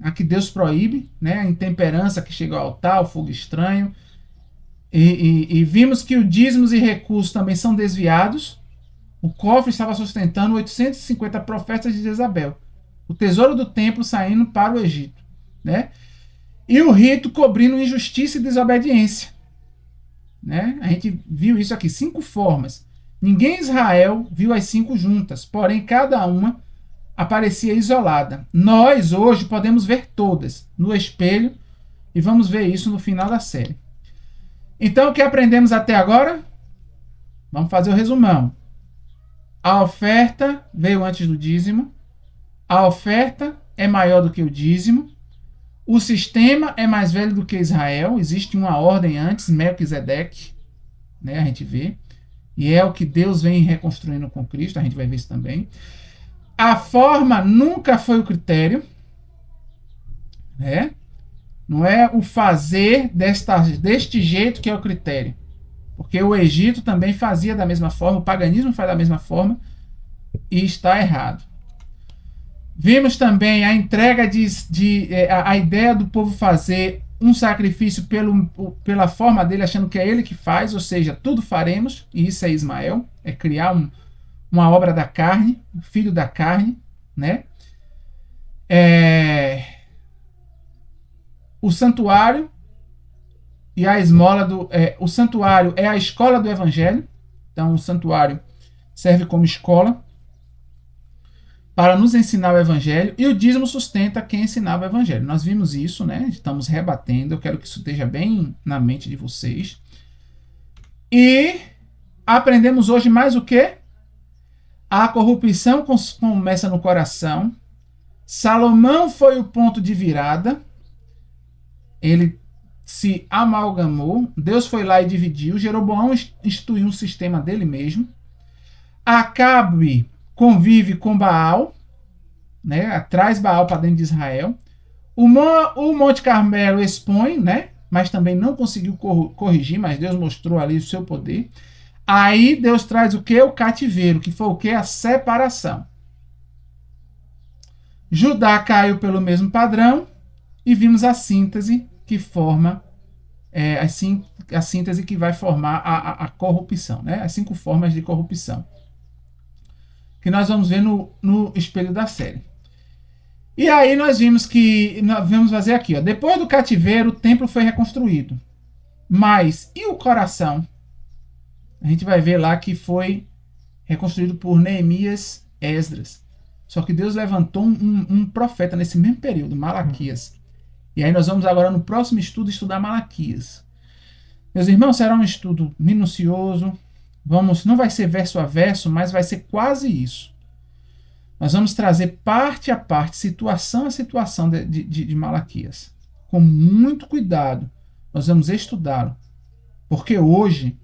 a que Deus proíbe, né? A intemperança que chega ao altar, o fogo estranho. E vimos que os dízimos e recursos também são desviados. O cofre estava sustentando 850 profetas de Jezabel. O tesouro do templo saindo para o Egito. Né? E o rito cobrindo injustiça e desobediência. Né? A gente viu isso aqui, 5 formas. Ninguém em Israel viu as 5 juntas, porém cada uma aparecia isolada. Nós hoje podemos ver todas no espelho e vamos ver isso no final da série. Então o que aprendemos até agora? Vamos fazer o resumão. A oferta veio antes do dízimo. A oferta é maior do que o dízimo. O sistema é mais velho do que Israel. Existe uma ordem antes, Melquisedeque, né, a gente vê. E é o que Deus vem reconstruindo com Cristo. A gente vai ver isso também. A forma nunca foi o critério. Né? Não é o fazer deste jeito que é o critério. Porque o Egito também fazia da mesma forma, o paganismo faz da mesma forma e está errado. Vimos também a entrega a ideia do povo fazer um sacrifício pela forma dele, achando que é ele que faz, ou seja, tudo faremos, e isso é Ismael, é criar uma obra da carne, um filho da carne, né? O santuário e a esmola o santuário é a escola do evangelho, então o santuário serve como escola para nos ensinar o evangelho, e o dízimo sustenta quem ensinava o evangelho. Nós vimos isso, né? Estamos rebatendo, eu quero que isso esteja bem na mente de vocês. E aprendemos hoje mais o quê? A corrupção começa no coração. Salomão foi o ponto de virada. Ele se amalgamou. Deus foi lá e dividiu. Jeroboão instituiu um sistema dele mesmo. Acabe convive com Baal, né? Traz Baal para dentro de Israel. O Monte Carmelo expõe, né? Mas também não conseguiu corrigir, mas Deus mostrou ali o seu poder. Aí Deus traz o que? O cativeiro, que foi o que? A separação. Judá caiu pelo mesmo padrão e vimos a síntese que forma a síntese que vai formar a corrupção, né? As 5 formas de corrupção que nós vamos ver no espelho da série. E aí nós vimos que nós vamos fazer aqui, ó, depois do cativeiro o templo foi reconstruído, mas e o coração? A gente vai ver lá que foi reconstruído por Neemias, Esdras. Só que Deus levantou um profeta nesse mesmo período, Malaquias. E aí nós vamos agora no próximo estudo estudar Malaquias. Meus irmãos, será um estudo minucioso. Não vai ser verso a verso, mas vai ser quase isso. Nós vamos trazer parte a parte, situação a situação de Malaquias. Com muito cuidado, nós vamos estudá-lo. Porque hoje,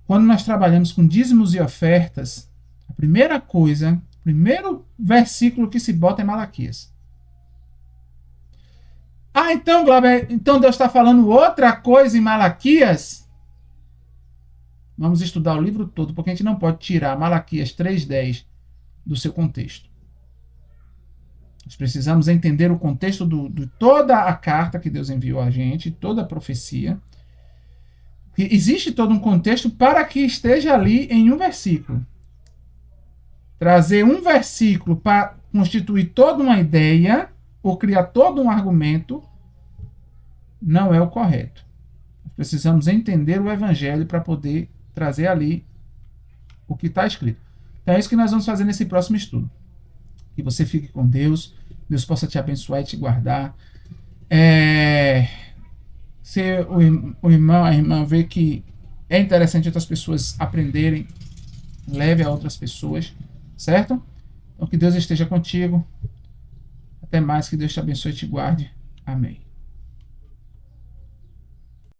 quando nós trabalhamos com dízimos e ofertas, a primeira coisa, o primeiro versículo que se bota é Malaquias. Ah, então, Glauber, então Deus está falando outra coisa em Malaquias? Vamos estudar o livro todo, porque a gente não pode tirar Malaquias 3:10 do seu contexto. Nós precisamos entender o contexto de toda a carta que Deus enviou a gente, toda a profecia. Existe todo um contexto para que esteja ali em um versículo. Trazer um versículo para constituir toda uma ideia ou criar todo um argumento não é o correto. Precisamos entender o evangelho para poder trazer ali o que está escrito. Então é isso que nós vamos fazer nesse próximo estudo. Que você fique com Deus, Deus possa te abençoar e te guardar. Se o irmão, a irmã vê que é interessante outras pessoas aprenderem, leve a outras pessoas, certo? Então que Deus esteja contigo. Até mais, que Deus te abençoe e te guarde. Amém.